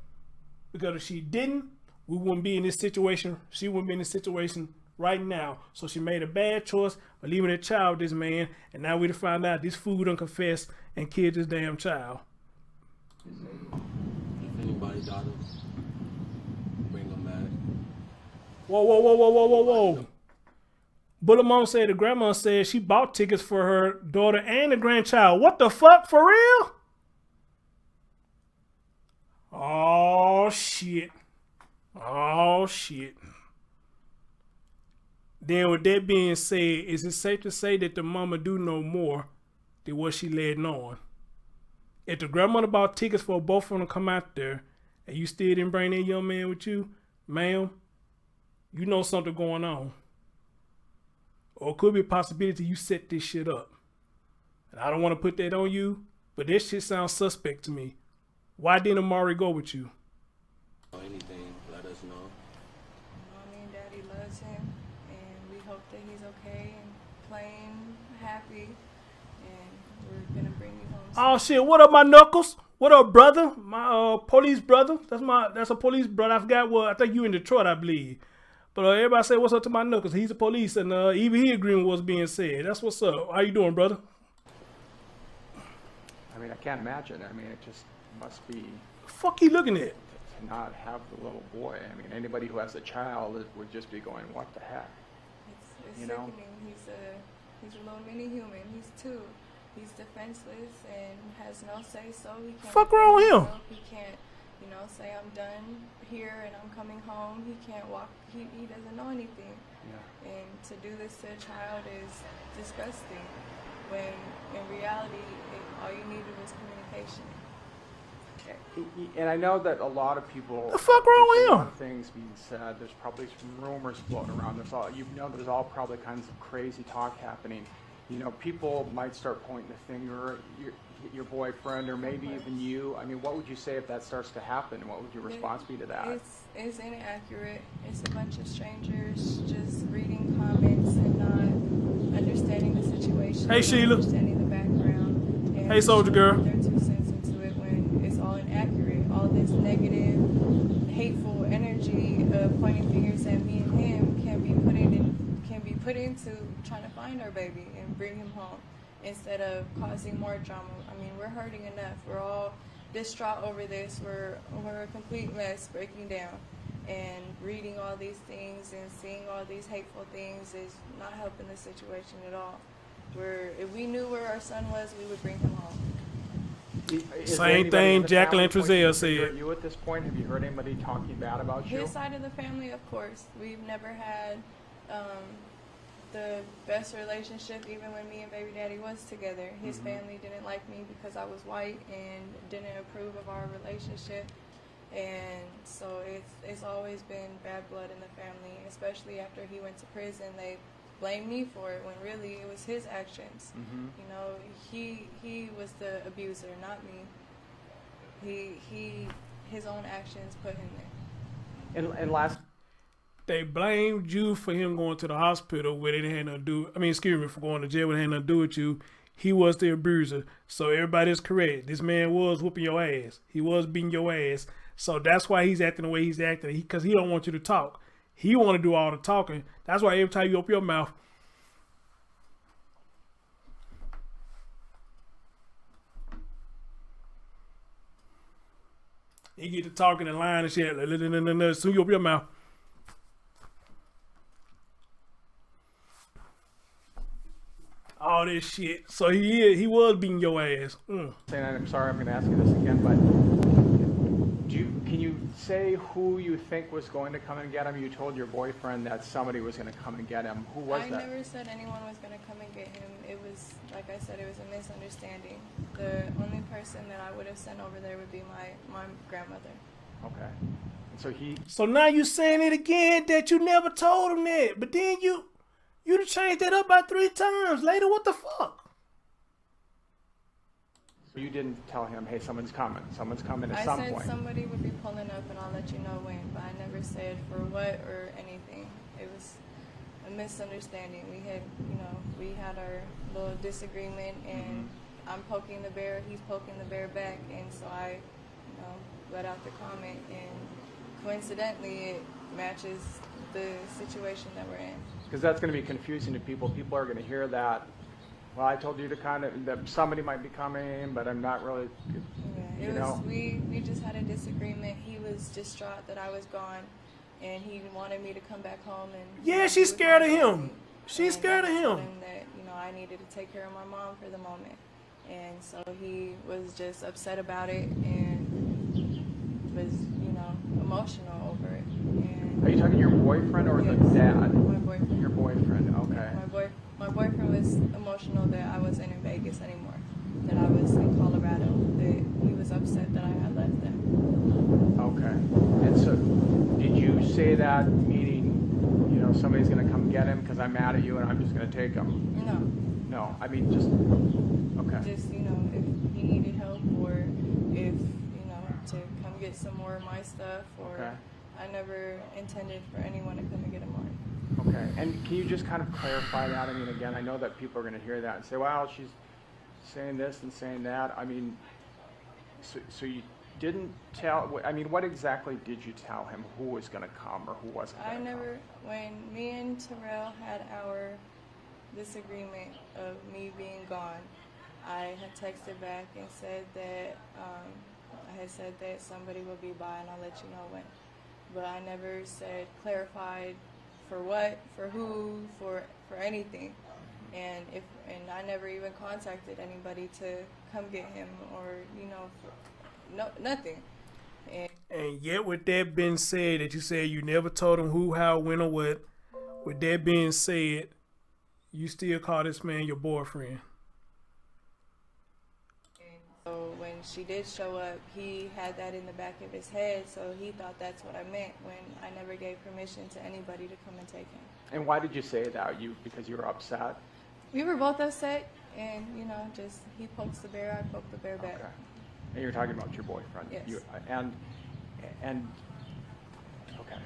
because if she didn't, we wouldn't be in this situation. She wouldn't be in this situation right now. So she made a bad choice by leaving her child with this man, and now we to find out this fool done confessed and killed this damn child. If anybody got him, bring him back. Whoa. Bullet Mom said the grandma said she bought tickets for her daughter and the grandchild. What the fuck, for real? Oh shit. Then with that being said, is it safe to say that the mama do know more than what she let on? If the grandmother bought tickets for both of them to come out there, and you still didn't bring that young man with you, ma'am, you know something going on. Or it could be a possibility you set this shit up. And I don't want to put that on you, but this shit sounds suspect to me. Why didn't Amari go with you? Anything, let us know. Mommy and Daddy loves him, and we hope that he's okay and playing happy, and we're gonna bring you home soon. Oh shit, what up my knuckles? What up, brother? My police brother. That's a police brother. I forgot what, I think you in Detroit, I believe. But everybody say what's up to my knuckles. He's a police, and even he agreeing with what's being said. That's what's up. How you doing, brother? I mean, I can't imagine. I mean, it just must be. The fuck you looking at? To not have the little boy. I mean, anybody who has a child would just be going, what the heck? It's sickening. He's a little mini human. He's 2. He's defenseless and has no say so. He can't. Fuck wrong with him? He can't, say I'm done here and I'm coming home. He can't walk. He doesn't know anything. Yeah. And to do this to a child is disgusting. When in reality, all you needed was communication. And I know that a lot of people. The fuck wrong with him? A lot of things being said. There's probably some rumors floating around. There's all probably kinds of crazy talk happening. People might start pointing the finger at your boyfriend or maybe even you. I mean, what would you say if that starts to happen? What would your response be to that? It's inaccurate. It's a bunch of strangers just reading comments and not understanding the situation. Hey, Sheila. Understanding the background. And hey, soldier girl. Their 2 cents into it when it's all inaccurate. All this negative, hateful energy of pointing fingers at me and him can be put into trying to find our baby and bring him home instead of causing more drama. I mean, we're hurting enough. We're all distraught over this. We're a complete mess, breaking down. And reading all these things and seeing all these hateful things is not helping the situation at all. If we knew where our son was, we would bring him home. Same thing Jacqueline Trezell said. You at this point, have you heard anybody talking bad about you? His side of the family, of course. We've never had the best relationship even when me and baby daddy was together. His family didn't like me because I was white and didn't approve of our relationship. And so it's always been bad blood in the family, especially after he went to prison. They blamed me for it when really it was his actions. You know, he was the abuser, not me. His own actions put him there. And last, They blamed you for him going to the hospital where they had nothing to do. I mean, excuse me, for going to jail where they had nothing to do with you. He was the abuser. So everybody is correct. This man was whooping your ass. He was beating your ass. So that's why he's acting the way he's acting. Because he don't want you to talk. He want to do all the talking. That's why every time you open your mouth, he get to talking and lying and shit. As soon as you open your mouth. All this shit. So he was beating your ass. saying that, I'm sorry, I'm going to ask you this again, but can you say who you think was going to come and get him? You told your boyfriend that somebody was going to come and get him. Who was that? I never said anyone was going to come and get him. It was, like I said, it was a misunderstanding. The only person that I would have sent over there would be my grandmother. Okay. So now you saying it again that you never told him that, but then you'd have changed that up by 3 times later. What the fuck? So you didn't tell him, hey, someone's coming at some point. I said somebody would be pulling up and I'll let you know when, but I never said for what or anything. It was a misunderstanding. We had our little disagreement, and I'm poking the bear, he's poking the bear back, and so I, let out the comment, and coincidentally it matches the situation that we're in. Because that's going to be confusing to people. People are going to hear that. Well, I told you to that somebody might be coming, but I'm not really. We just had a disagreement. He was distraught that I was gone, and he wanted me to come back home. And yeah, she's scared of him. She's scared of him. I told him that I needed to take care of my mom for the moment, and so he was just upset about it and was emotional over it. And are you talking your boyfriend or the dad? My boyfriend. Your boyfriend, okay. My boyfriend was emotional that I wasn't in Vegas anymore, that I was in Colorado, that he was upset that I had left them. Okay. And so did you say that meaning, somebody's going to come get him because I'm mad at you and I'm just going to take him? No. No, I mean just, okay. Just, if he needed help or if, to come get some more of my stuff or Okay. I never intended for anyone to come and get him on. Okay, and can you just kind of clarify that? I mean, again, I know that people are going to hear that and say, wow, she's saying this and saying that. I mean, so you didn't tell, I mean, what exactly did you tell him? Who was going to come or who wasn't going to come? When me and Terrell had our disagreement of me being gone, I had texted back and said that, I had said that somebody will be by and I'll let you know when. But I never clarified for what, for who, for anything, and I never even contacted anybody to come get him or nothing. And yet, with that being said, that you said you never told him who, how, when, or what. With that being said, you still call this man your boyfriend. So when she did show up, he had that in the back of his head, so he thought that's what I meant when I never gave permission to anybody to come and take him. And why did you say that? Because you were upset? We were both upset, and just he pokes the bear, I poke the bear back. Okay. And you're talking about your boyfriend? Yes. And okay.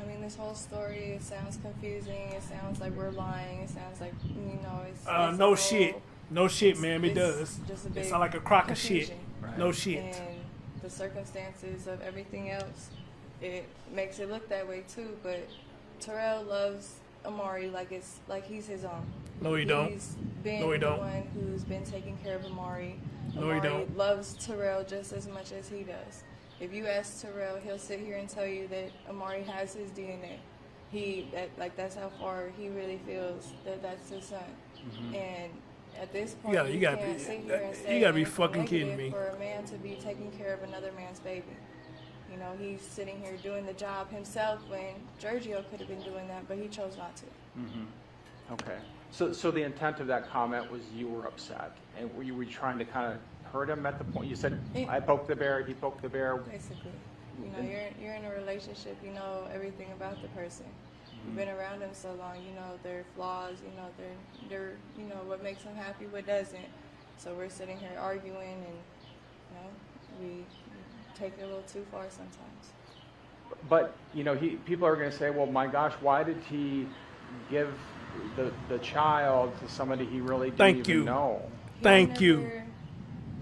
I mean, this whole story, it sounds confusing. It sounds like we're lying. It sounds like it's no shit. No shit, ma'am, it does. Just a It big sounds like a crock of shit. confusion. Right. No shit. And the circumstances of everything else, it makes it look that way too. But Terrell loves Amari like he's his own. No, he don't. He's been No, he the don't. one who's been taking care of Amari. No, he don't. Loves Terrell just as much as he does. If you ask Terrell, he'll sit here and tell you that Amari has his DNA. That's how far he really feels that that's his son. Mm-hmm. And at this point, You gotta can't be- sit here and say you gotta be anything fucking kidding negative me. for a man to be taking care of another man's baby. You know, he's sitting here doing the job himself when Giorgio could have been doing that, but he chose not to. Okay. So the intent of that comment was you were upset, and were you trying to kind of hurt him at the point? You said, I poked the bear, he poked the bear. Basically. You know, you're in a relationship, you know everything about the person. You've been around them so long, you know their flaws, you know they're you know what makes them happy, what doesn't. So we're sitting here arguing, and you know we take it a little too far sometimes. But you know, people are going to say, well, my gosh, why did he give the child to somebody he really didn't even know? Thank you.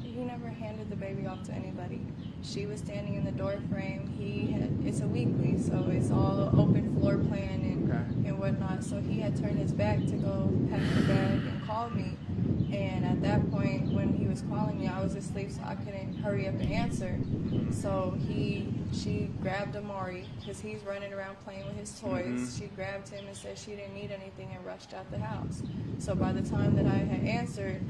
He never handed the baby off to anybody. She was standing in the door frame. It's a weekly, so it's all open floor plan and whatnot. So he had turned his back to go pack the bag and call me. And at that point, when he was calling me, I was asleep, so I couldn't hurry up and answer. So she grabbed Amari, because he's running around playing with his toys. She grabbed him and said she didn't need anything and rushed out the house. So by the time that I had answered,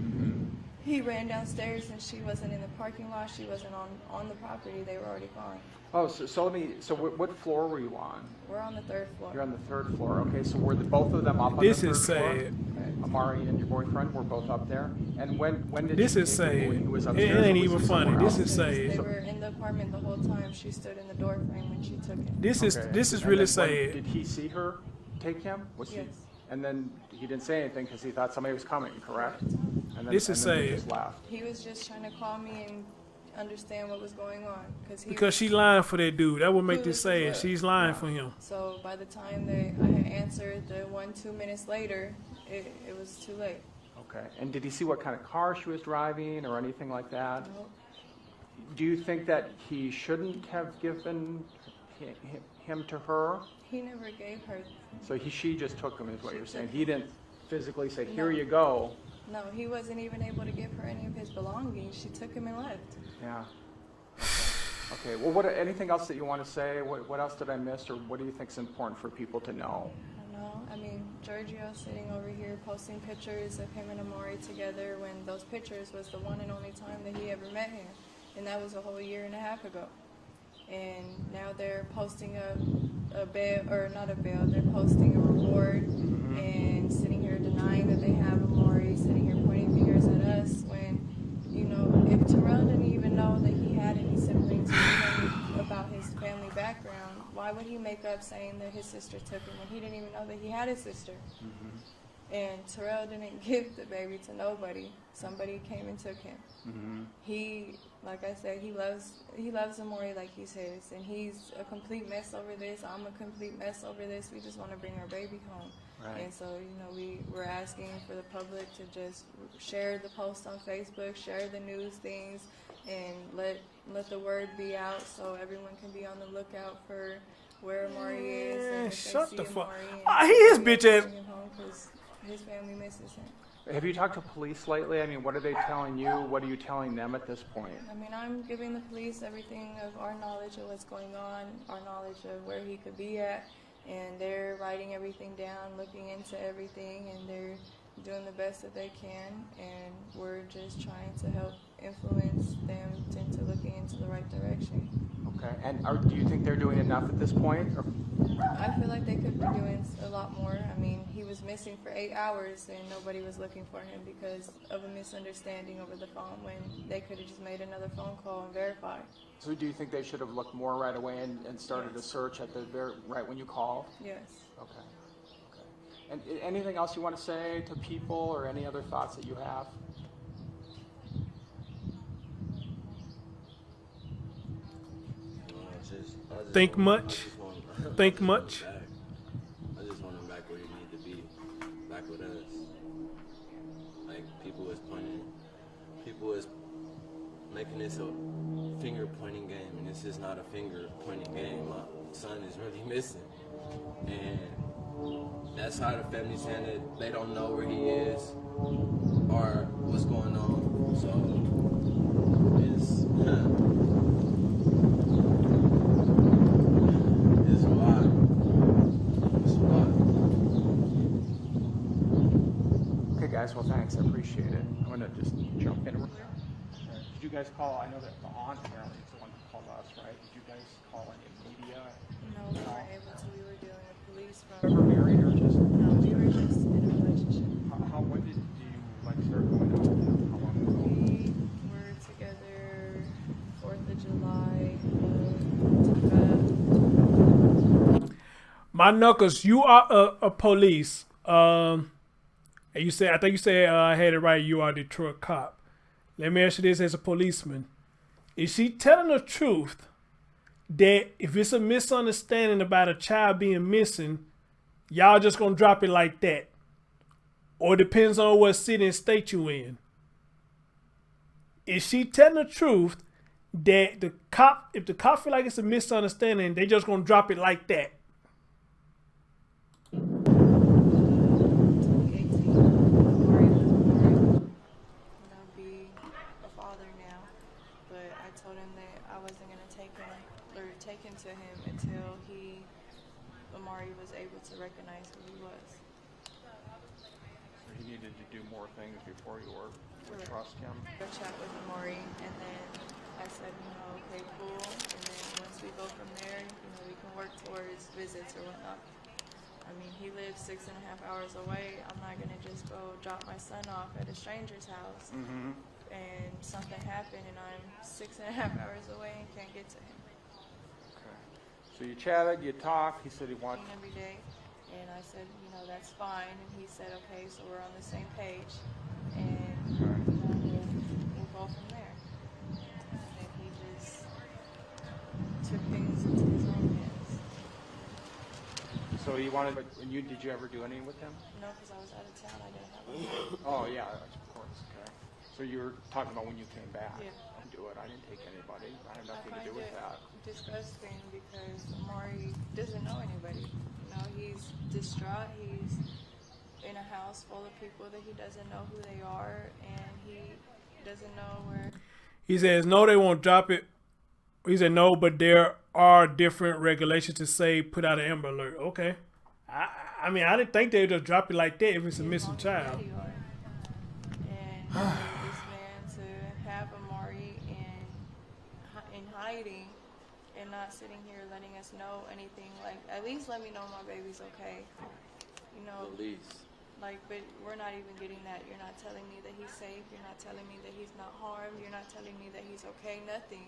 he ran downstairs, and she wasn't in the parking lot. She wasn't on the property. They were already gone. Oh, so what floor were you on? We're on the 3rd floor. You're on the 3rd floor. Okay, so were both of them up on This the 3rd is floor? sad. Okay. Amari and your boyfriend were both up there. And when did This you is take him? sad. He was It upstairs, or ain't was even he funny. somewhere This else? is They sad. were in the apartment the whole time. She stood in the door frame when she took him. This is And really then sad. Did he see her take him? Yes. And then he didn't say anything because he thought somebody was coming, correct? And then, This is and then he sad. just left. He was just trying to call me and understand what was going on. Because she lying for that dude. That would make this Clueless as sad. well. She's lying for him. So by the time that I had answered, the 2 minutes later, it was too late. Okay. And did he see what kind of car she was driving or anything like that? Nope. Do you think that he shouldn't have given him to her? He never gave her. So she just took him, is what you're saying. He didn't physically say, No. here you go. No, he wasn't even able to give her any of his belongings. She took him and left. Yeah. Okay. Well, anything else that you want to say? What else did I miss, or what do you think is important for people to know? I don't know. I mean, Giorgio sitting over here posting pictures of him and Amari together when those pictures was the one and only time that he ever met him. And that was a whole year and a half ago. And now they're posting a bail, or not a bail, they're posting a reward and sitting here denying that they have Amari, sitting here pointing fingers at us when, you know, if Terrell didn't even know that he had any siblings or even about his family background, why would he make up saying that his sister took him when he didn't even know that he had a sister? And Terrell didn't give the baby to nobody. Somebody came and took him. He, like I said, he loves Amari like he's his, and he's a complete mess over this. I'm a complete mess over this. We just want to bring our baby home. Right. And so, you know, we're asking for the public to just share the post on Facebook, share the news things, and let the word be out so everyone can be on the lookout for where Amari is. And if they Shut see the fuck. Amari, He is bitch ass. bring him home 'cause his family misses him. Have you talked to police lately? I mean, what are they telling you? What are you telling them at this point? I mean, I'm giving the police everything of our knowledge of what's going on, our knowledge of where he could be at, and they're writing everything down, looking into everything, and they're doing the best that they can, and we're just trying to help influence them into looking into the right direction. Okay. And do you think they're doing enough at this point? Or? I feel like they could be doing a lot more. I mean, he was missing for 8 hours and nobody was looking for him because of a misunderstanding over the phone when they could have just made another phone call and verified. So do you think they should have looked more right away and started a search at the right when you called? Yes. Okay. And anything else you want to say to people, or any other thoughts that you have? Think much? Think much? I just want him back where he need to be, back with us. Like, people is making this a finger pointing game, and this is not a finger pointing game. My son is really missing, and that side of the family saying that they don't know where he is or what's going on. So it's it's a lot. It's a lot. Okay, guys. Well, thanks. I appreciate it. I'm gonna just jump in. Did you guys call? I know that the aunt apparently is the one who called us, right? Did you guys call any media? No, we weren't able to. We were dealing with police Ever from. married or just? No, we were just in a relationship. When did you like start going out with him? How long ago? We were together 4th of July of My knuckles, you are a police. And you said, I think you said I had it right. You are a Detroit cop. Let me ask you this as a policeman: is she telling the truth that if it's a misunderstanding about a child being missing, y'all just gonna drop it like that? Or it depends on what city and state you in. Is she telling the truth that the cop, if the cop feel like it's a misunderstanding, they just gonna drop it like that? 2018. Amari was born. Be a father now, but I told him that I wasn't gonna take him to him until Amari was able to recognize who he was. So he needed to do more things before you would trust him. I chat with Amari, and then I said, okay, cool. And then once we go from there, we can work towards visits or whatnot. I mean, he lives 6.5 hours away. I'm not gonna just go drop my son off at a stranger's house and something happened and I'm 6.5 hours away and can't get to him. Okay. So you chatted, you talked. He said he wanted. Every day, and I said, that's fine. And he said, okay, so we're on the same page, and we'll go from there. And he just took things into his own hands. So you wanted, but did you ever do anything with him? No, because I was out of town. I didn't have one. Oh yeah, of course. Okay. So you were talking about when you came back. Yeah. Don't do it. I didn't take anybody. I had nothing to I do find with it that. disgusting because Amari doesn't know anybody. He's distraught. He's in a house full of people that he doesn't know who they are, and he doesn't know where. He says, no, they won't drop it. He said, no, but there are different regulations to say put out an Amber Alert. Okay. I mean, I didn't think they'd just drop it like that if it's a missing child. And I need this man to have Amari in hiding and not sitting here letting us know anything. Like, at least let me know my baby's okay. At least. But we're not even getting that. You're not telling me that he's safe. You're not telling me that he's not harmed. You're not telling me that he's okay. Nothing.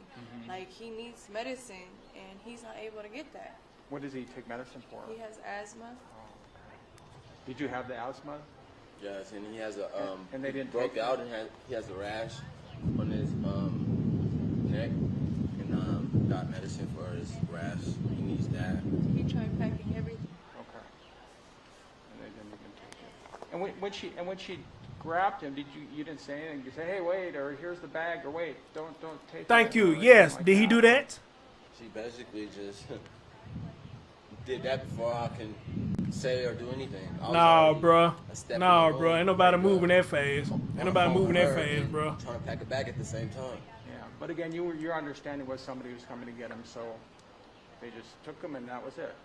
He needs medicine, and he's not able to get that. What does he take medicine for? He has asthma. Did you have the asthma? Yes, and he has a And they didn't broke take out and he has a rash on his neck, and got medicine for his rash. He needs that. He tried packing everything. Okay. And they didn't even take it. And when she grabbed him, you didn't say anything? You say, hey, wait, or here's the bag, or wait, don't take Thank it. you. Or Yes. like Did he do that? She basically just did that before I can say or do anything. Nah, bro. Ain't nobody moving that fast. Ain't nobody moving that fast, bro. Trying to pack a bag at the same time. Yeah, but again, your understanding was somebody was coming to get him, so they just took him and that was it.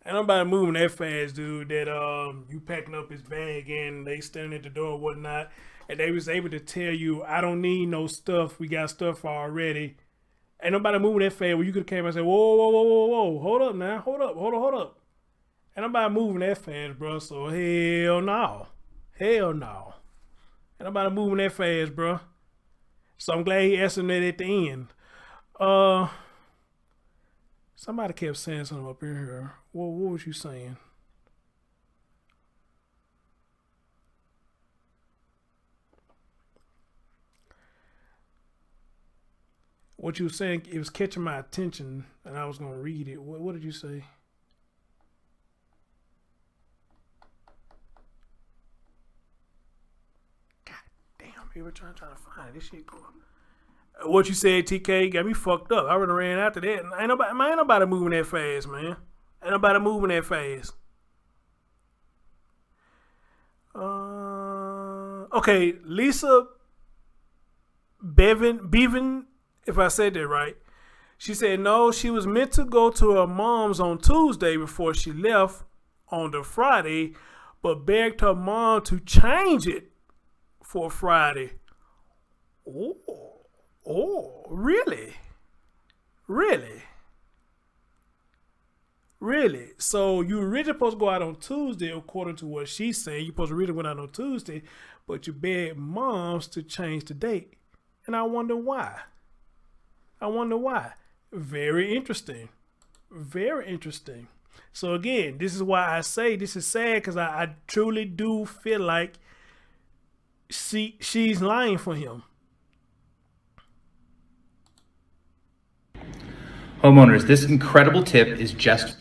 Ain't nobody moving that fast, dude. That you packing up his bag and they standing at the door and whatnot, and they was able to tell you, I don't need no stuff. We got stuff already. Ain't nobody moving that fast. Where you could have came and said, whoa, hold up now, hold up. Ain't nobody moving that fast, bro. So hell no. Ain't nobody moving that fast, bro. So I'm glad he asked him that at the end. Somebody kept saying something up in here. What was you saying? What you were saying, it was catching my attention, and I was going to read it. What did you say? God damn, people trying to find it. This shit cool. What you said, TK, got me fucked up. I already ran after that. Ain't nobody moving that fast, man. Ain't nobody moving that fast. Okay, Lisa Bevan, if I said that right. She said no, she was meant to go to her mom's on Tuesday before she left on the Friday, but begged her mom to change it for Friday. Ooh. Oh, really? Really? Really? So you originally supposed to go out on Tuesday, according to what she's saying. You supposed to really went out on Tuesday, but you begged moms to change the date. And I wonder why. I wonder why. Very interesting. Very interesting. So again, this is why I say this is sad, because I truly do feel like she's lying for him. Homeowners, this incredible tip is just...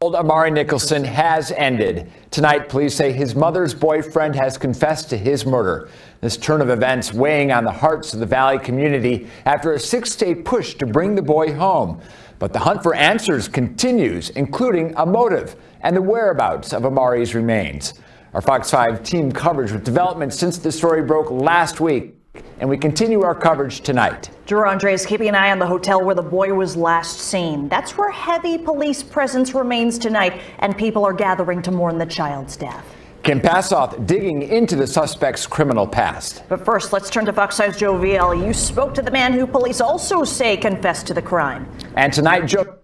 Amari Nicholson has ended. Tonight, police say his mother's boyfriend has confessed to his murder. This turn of events weighing on the hearts of the Valley community after a 6-day push to bring the boy home. But the hunt for answers continues, including a motive and the whereabouts of Amari's remains. Our Fox 5 team coverage with developments since the story broke last week. And we continue our coverage tonight. Drew Andres keeping an eye on the hotel where the boy was last seen. That's where heavy police presence remains tonight, and people are gathering to mourn the child's death. Kim Passoff digging into the suspect's criminal past. But first, let's turn to Fox 5's Joe Viel. You spoke to the man who police also say confessed to the crime. And tonight, Joe...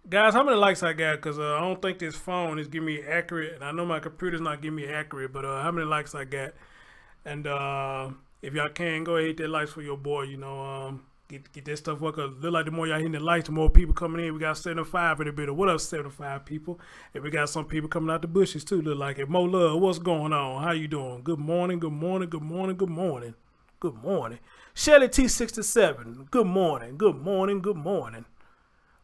Guys, how many likes I got? Because I don't think this phone is giving me accurate. And I know my computer's not giving me accurate, but how many likes I got? And if y'all can, go ahead and hit that likes for your boy, you know, get that stuff work. Look like the more y'all hitting the likes, the more people coming in. We got 75 in the bit. What up, 75 people? And we got some people coming out the bushes too. Look like it. Mo Love, what's going on? How you doing? Good morning, good morning, good morning, good morning. Good morning. Shelly T67, good morning, good morning, good morning.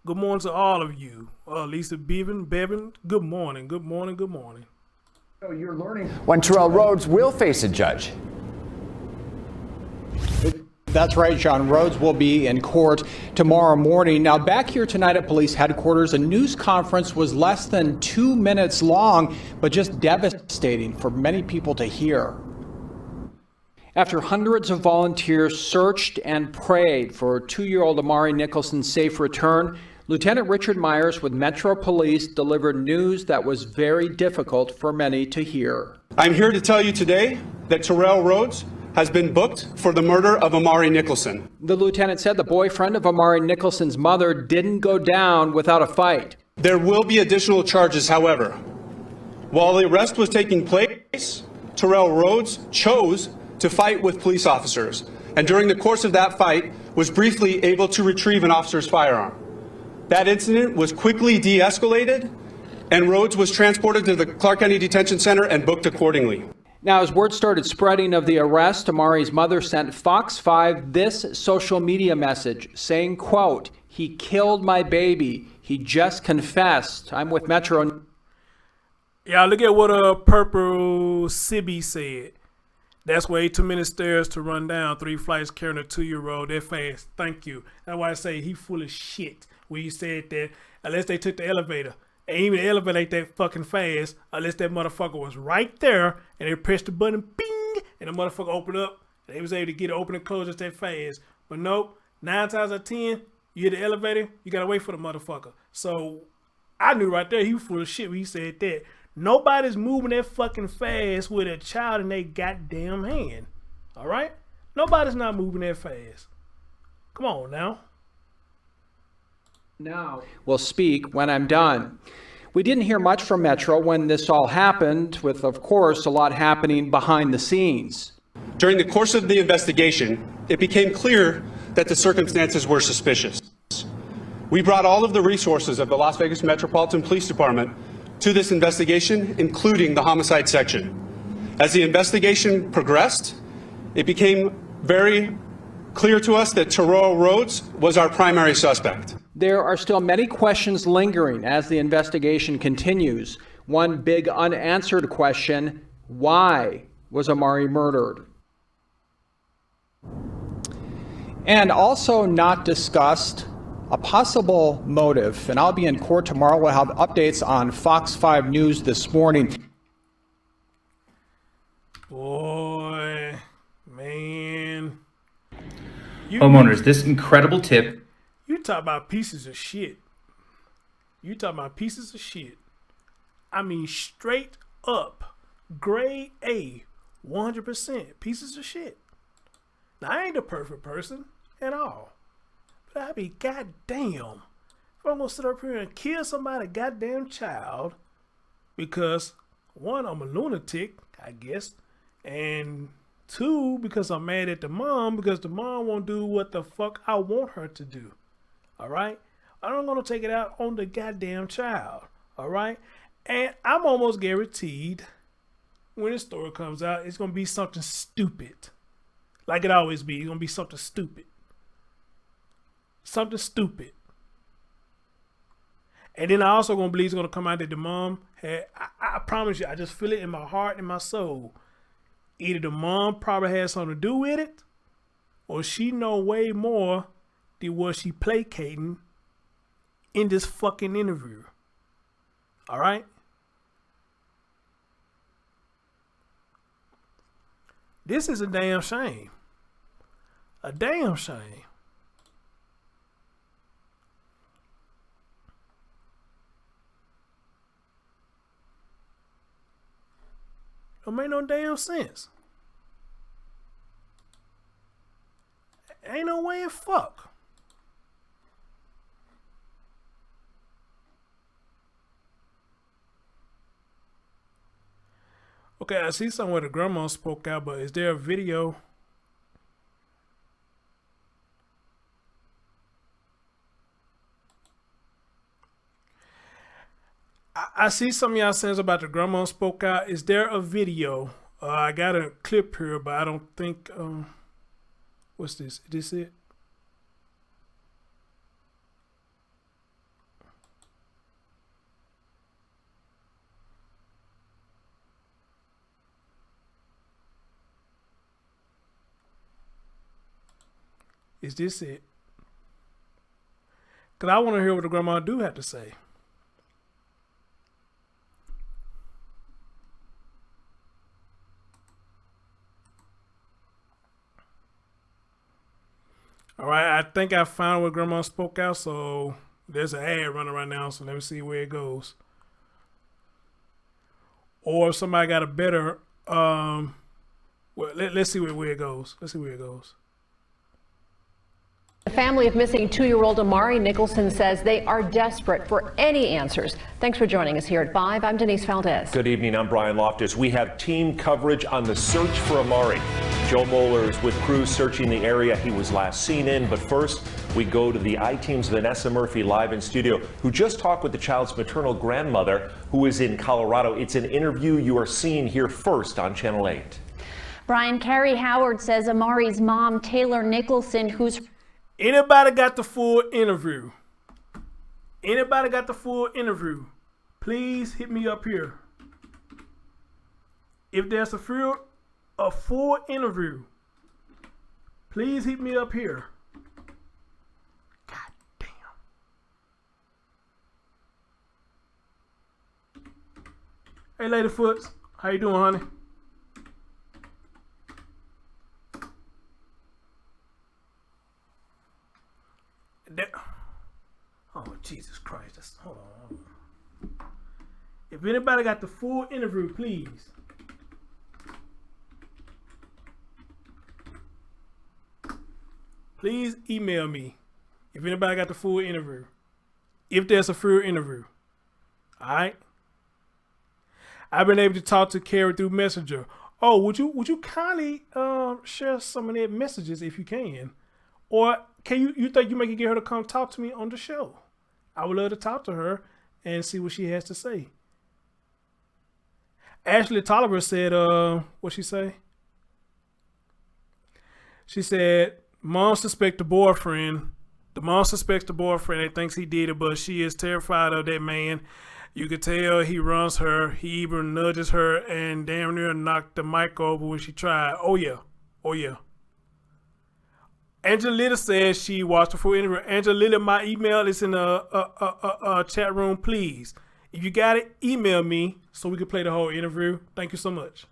Good morning to all of you. Lisa Bevan, good morning, good morning, good morning. So you're learning when Terrell Rhodes will face a judge. That's right, John. Rhodes will be in court tomorrow morning. Now, back here tonight at police headquarters, a news conference was less than 2 minutes long, but just devastating for many people to hear. After hundreds of volunteers searched and prayed for 2-year-old Amari Nicholson's safe return, Lieutenant Richard Myers with Metro Police delivered news that was very difficult for many to hear. I'm here to tell you today that Terrell Rhodes has been booked for the murder of Amari Nicholson. The lieutenant said the boyfriend of Amari Nicholson's mother didn't go down without a fight. There will be additional charges, however. While the arrest was taking place, Terrell Rhodes chose to fight with police officers, and during the course of that fight was briefly able to retrieve an officer's firearm. That incident was quickly de-escalated, and Rhodes was transported to the Clark County Detention Center and booked accordingly. Now, as word started spreading of the arrest, Amari's mother sent Fox 5 this social media message saying, quote, "He killed my baby. He just confessed." I'm with Metro. Yeah, look at what Purple Sibby said. That's way too many stairs to run down. 3 flights carrying a 2-year-old. That fast. Thank you. That's why I say he full of shit when he said that unless they took the elevator. And even the elevator ain't that fucking fast unless that motherfucker was right there and they pressed the button, bing, and the motherfucker opened up and they was able to get it open and close just that fast. But nope, 9 times out of 10, you hit the elevator, you gotta wait for the motherfucker. So I knew right there he was full of shit when he said that. Nobody's moving that fucking fast with a child in their goddamn hand. All right? Nobody's not moving that fast. Come on now. Now will speak when I'm done. We didn't hear much from Metro when this all happened, with, of course, a lot happening behind the scenes. During the course of the investigation, it became clear that the circumstances were suspicious. We brought all of the resources of the Las Vegas Metropolitan Police Department to this investigation, including the homicide section. As the investigation progressed, it became very clear to us that Terrell Rhodes was our primary suspect. There are still many questions lingering as the investigation continues. One big unanswered question: why was Amari murdered? And also not discussed, a possible motive. And I'll be in court tomorrow. We'll have updates on Fox 5 News this morning. Boy, man. Homeowners, this incredible tip. You talk about pieces of shit. You talk about pieces of shit. I mean, straight up, grade A, 100% pieces of shit. Now, I ain't the perfect person at all. But I be goddamn if I'm gonna sit up here and kill somebody's goddamn child because, one, I'm a lunatic, I guess, and two, because I'm mad at the mom because the mom won't do what the fuck I want her to do. Alright? I'm gonna take it out on the goddamn child. Alright? And I'm almost guaranteed when this story comes out, it's gonna be something stupid. Like it always be. It's gonna be something stupid. Something stupid. And then I also gonna believe it's gonna come out that the mom had, I promise you, I just feel it in my heart and my soul. Either the mom probably had something to do with it, or she know way more than what she placating in this fucking interview. Alright? This is a damn shame. A damn shame. Don't make no damn sense. Ain't no way in fuck. Okay, I see somewhere the grandma spoke out, but is there a video? I see some of y'all saying about the grandma spoke out. Is there a video? I got a clip here, but I don't think. What's this? Is this it? Is this it? Because I want to hear what the grandma do have to say. All right, I think I found where grandma spoke out, so there's an ad running right now, so let me see where it goes. Or if somebody got a better, well, let's see where it goes. Let's see where it goes. The family of missing 2-year-old Amari Nicholson says they are desperate for any answers. Thanks for joining us here at 5. I'm Denise Valdez. Good evening. I'm Brian Loftus. We have team coverage on the search for Amari. Joe Moeller is with crews searching the area he was last seen in. But first, we go to the I-Team's Vanessa Murphy live in studio, who just talked with the child's maternal grandmother, who is in Colorado. It's an interview you are seeing here first on Channel 8. Brian, Carrie Howard says Amari's mom, Tayler Nicholson, who's... Anybody got the full interview? Anybody got the full interview? Please hit me up here. If there's a full interview, please hit me up here. God damn. Hey, Ladyfoots, how you doing, honey? Oh, Jesus Christ. Hold on. If anybody got the full interview, please. Please email me if anybody got the full interview. If there's a full interview. Alright? I've been able to talk to Carrie through Messenger. Oh, would you kindly share some of their messages if you can? Or can you think you may get her to come talk to me on the show? I would love to talk to her and see what she has to say. Ashley Tolliver said, what'd she say? She said, Mom suspects the boyfriend. The mom suspects the boyfriend and thinks he did it, but she is terrified of that man. You could tell he runs her. He even nudges her and damn near knocked the mic over when she tried. Oh, yeah. Oh, yeah. Angelita says she watched the full interview. Angelita, my email is in the chat room, please. If you got it, email me so we can play the whole interview. Thank you so much.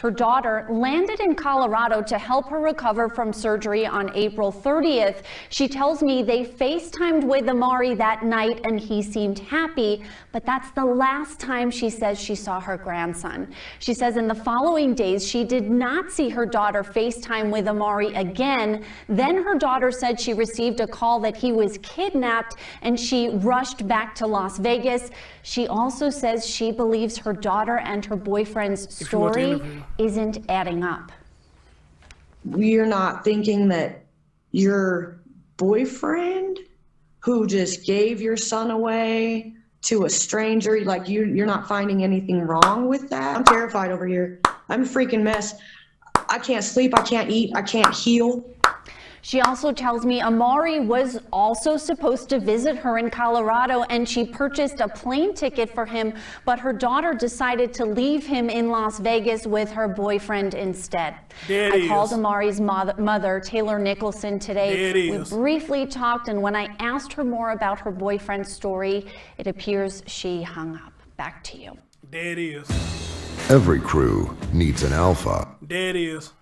Her daughter landed in Colorado to help her recover from surgery on April 30th. She tells me they FaceTimed with Amari that night and he seemed happy, but that's the last time she says she saw her grandson. She says in the following days she did not see her daughter FaceTime with Amari again. Then her daughter said she received a call that he was kidnapped and she rushed back to Las Vegas. She also says she believes her daughter and her boyfriend's story isn't adding up. You're not thinking that your boyfriend who just gave your son away to a stranger, like you're not finding anything wrong with that? I'm terrified over here. I'm a freaking mess. I can't sleep, I can't eat, I can't heal. She also tells me Amari was also supposed to visit her in Colorado and she purchased a plane ticket for him, but her daughter decided to leave him in Las Vegas with her boyfriend instead. I called Amari's mother, Tayler Nicholson, today. We briefly talked, and when I asked her more about her boyfriend's story, it appears she hung up. Back to you. There it is. Every crew needs an alpha. There it is.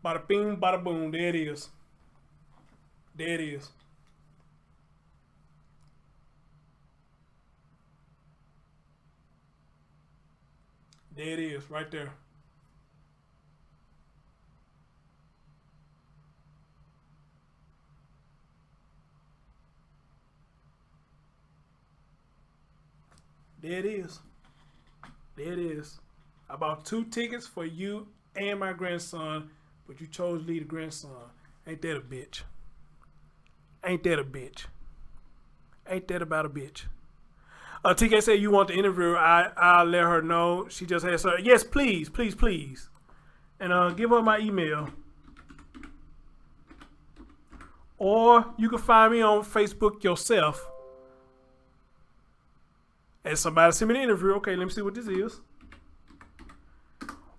Bada bing, bada boom. There it is. There it is. There it is, right there. There it is. There it is. I bought 2 tickets for you and my grandson, but you chose to leave the grandson. Ain't that a bitch? Ain't that a bitch? Ain't that about a bitch? TK said you want the interview. I'll let her know. She just has her. Yes, please, please, please. And give her my email. Or you can find me on Facebook yourself. And somebody send me the interview. Okay, let me see what this is.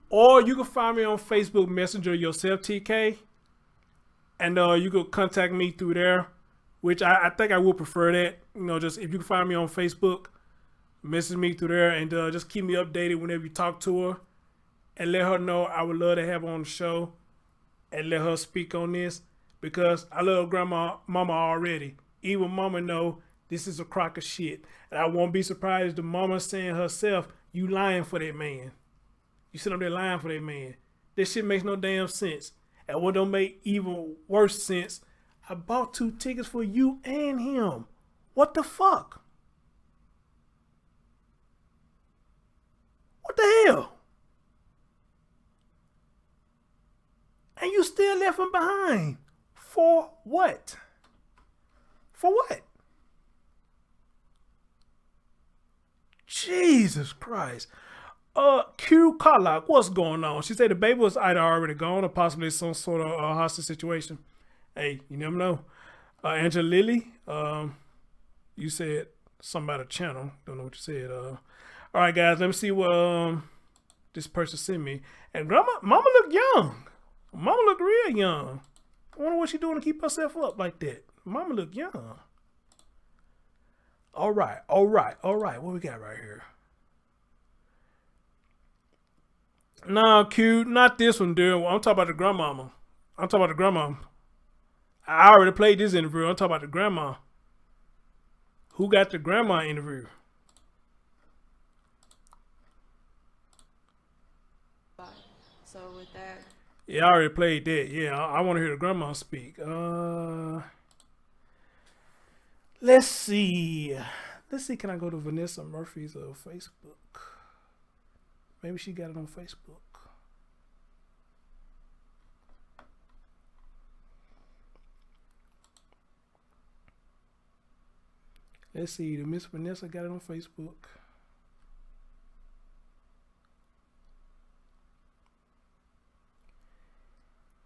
Or you can find me on Facebook Messenger yourself, TK. And you can contact me through there, which I think I would prefer that. You know, just if you can find me on Facebook, message me through there, and just keep me updated whenever you talk to her. And let her know I would love to have her on the show and let her speak on this, because I love mama already. Even mama know this is a crock of shit. And I won't be surprised if the mama saying herself, you lying for that man. You sit up there lying for that man. This shit makes no damn sense. And what don't make even worse sense, I bought 2 tickets for you and him. What the fuck? What the hell? And you still left him behind. For what? For what? Jesus Christ. Q Carlock, what's going on? She said the baby was either already gone or possibly some sort of hostage situation. Hey, you never know. Angela Lily, you said something about a channel. Don't know what you said. All right, guys, let me see what this person sent me. And mama look young. Mama look real young. I wonder what she doing to keep herself up like that. Mama look young. All right. What we got right here? No, Q, not this one, dude. I'm talking about the grandmama. I already played this interview. I'm talking about the grandma. Who got the grandma interview? So with that. Yeah, I already played that. Yeah, I want to hear the grandma speak. Let's see. Can I go to Vanessa Murphy's Facebook? Maybe she got it on Facebook. Let's see. The Miss Vanessa got it on Facebook.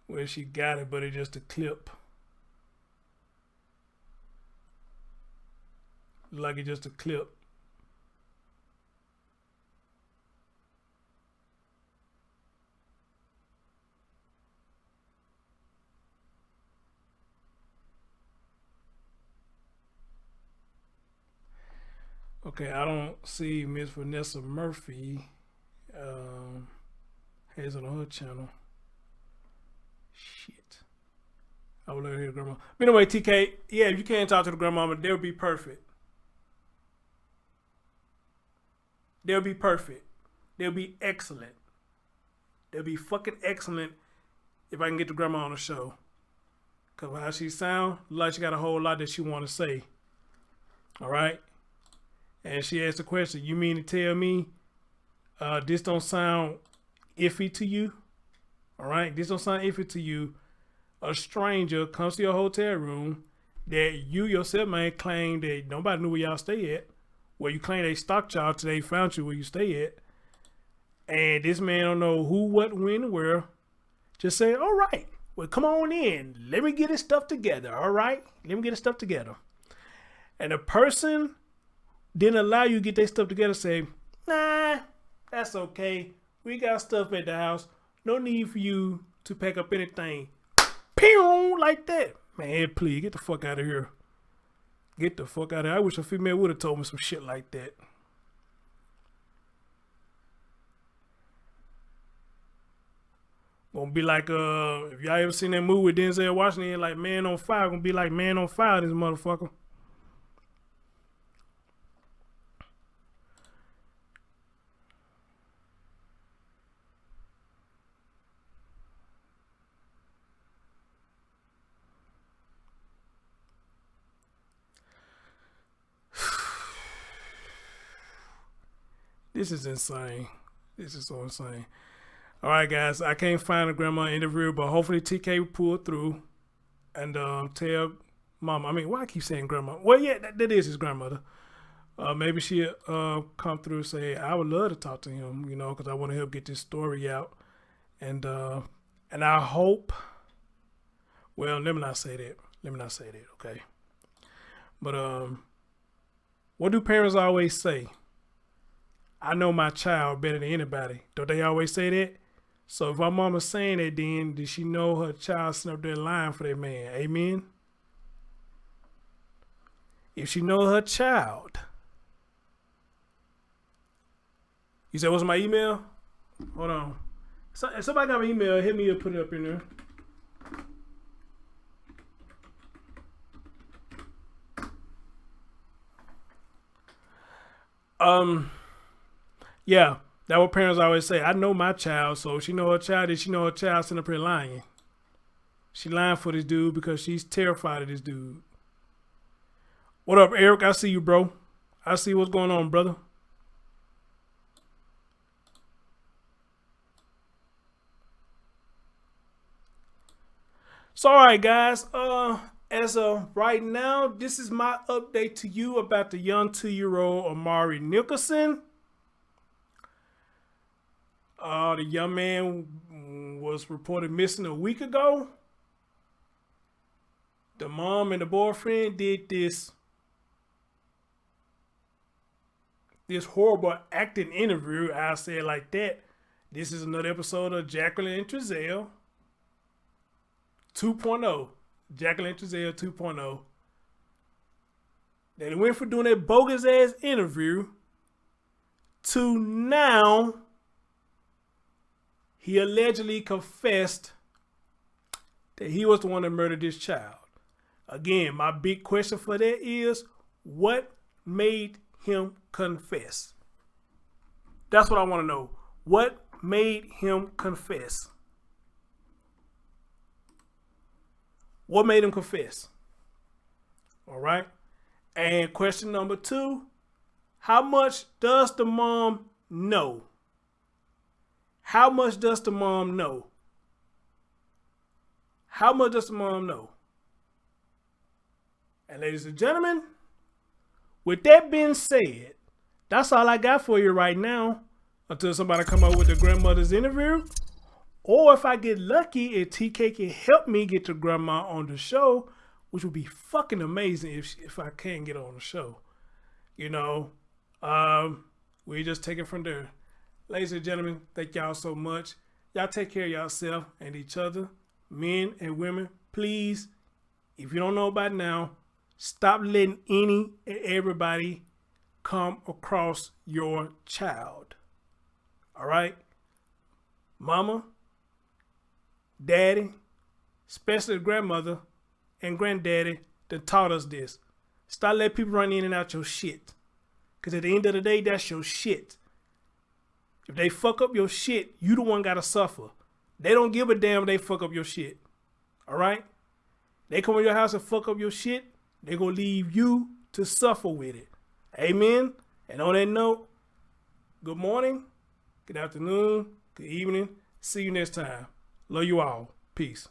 Well, she got it, but it's just a clip. Like it's just a clip. Okay, I don't see Miss Vanessa Murphy. Has it on her channel. Shit. I will let her hear grandma. But anyway, TK, yeah, if you can't talk to the grandmama, they'll be perfect. They'll be perfect. They'll be excellent. They'll be fucking excellent if I can get the grandma on the show. Because how she sound, like she got a whole lot that she want to say. All right? And she asked the question, you mean to tell me this don't sound iffy to you? All right? This don't sound iffy to you. A stranger comes to your hotel room that you yourself may claim that nobody knew where y'all stay at. Where you claim they stalked y'all till they found you where you stay at. And this man don't know who, what, when, and where. Just say, all right, well, come on in. Let me get his stuff together, all right? Let me get his stuff together. And the person didn't allow you to get their stuff together, say, nah, that's okay. We got stuff at the house. No need for you to pack up anything. Pew, like that. Man, please, get the fuck out of here. Get the fuck out of here. I wish a female would have told me some shit like that. Gonna be like, if y'all ever seen that movie with Denzel Washington, like Man on Fire, gonna be like Man on Fire, this motherfucker. This is insane. This is so insane. All right, guys. I can't find a grandma interview, but hopefully TK will pull through and tell mama. I mean, why I keep saying grandma? Well, yeah, that is his grandmother. Maybe she'll come through and say, I would love to talk to him, you know, because I want to help get this story out. And I hope, well, let me not say that, okay? But what do parents always say? I know my child better than anybody. Don't they always say that? So if our mama's saying that, then does she know her child sitting up there lying for that man? Amen? If she know her child. You said, what's my email? Hold on. So, if somebody got my email, hit me or put it up in there. Yeah, that's what parents always say. I know my child, so if she know her child, then she know her child sitting up here lying. She lying for this dude because she's terrified of this dude. What up, Eric? I see you, bro. I see what's going on, brother. So, all right, guys. As of right now, this is my update to you about the young 2-year-old Amari Nicholson. The young man was reported missing a week ago. The mom and the boyfriend did this horrible acting interview. I'll say it like that. This is another episode of Jacqueline and Trezell 2.0. Jacqueline and Trezell 2.0. They went from doing that bogus ass interview to now he allegedly confessed that he was the one that murdered this child. Again, my big question for that is, what made him confess? That's what I want to know. What made him confess? What made him confess? All right. And question number 2, how much does the mom know? How much does the mom know? How much does the mom know? And ladies and gentlemen, with that being said, that's all I got for you right now until somebody come up with the grandmother's interview. Or if I get lucky, if TK can help me get the grandma on the show, which would be fucking amazing if I can get on the show. You know, we just take it from there. Ladies and gentlemen, thank y'all so much. Y'all take care of yourself and each other, men and women. Please, if you don't know by now, stop letting any and everybody come across your child. All right? Mama, daddy, especially grandmother and granddaddy that taught us this. Stop letting people run in and out your shit. Because at the end of the day, that's your shit. If they fuck up your shit, you the one gotta suffer. They don't give a damn if they fuck up your shit. Alright? They come to your house and fuck up your shit, they gonna leave you to suffer with it. Amen? And on that note, good morning, good afternoon, good evening. See you next time. Love you all. Peace.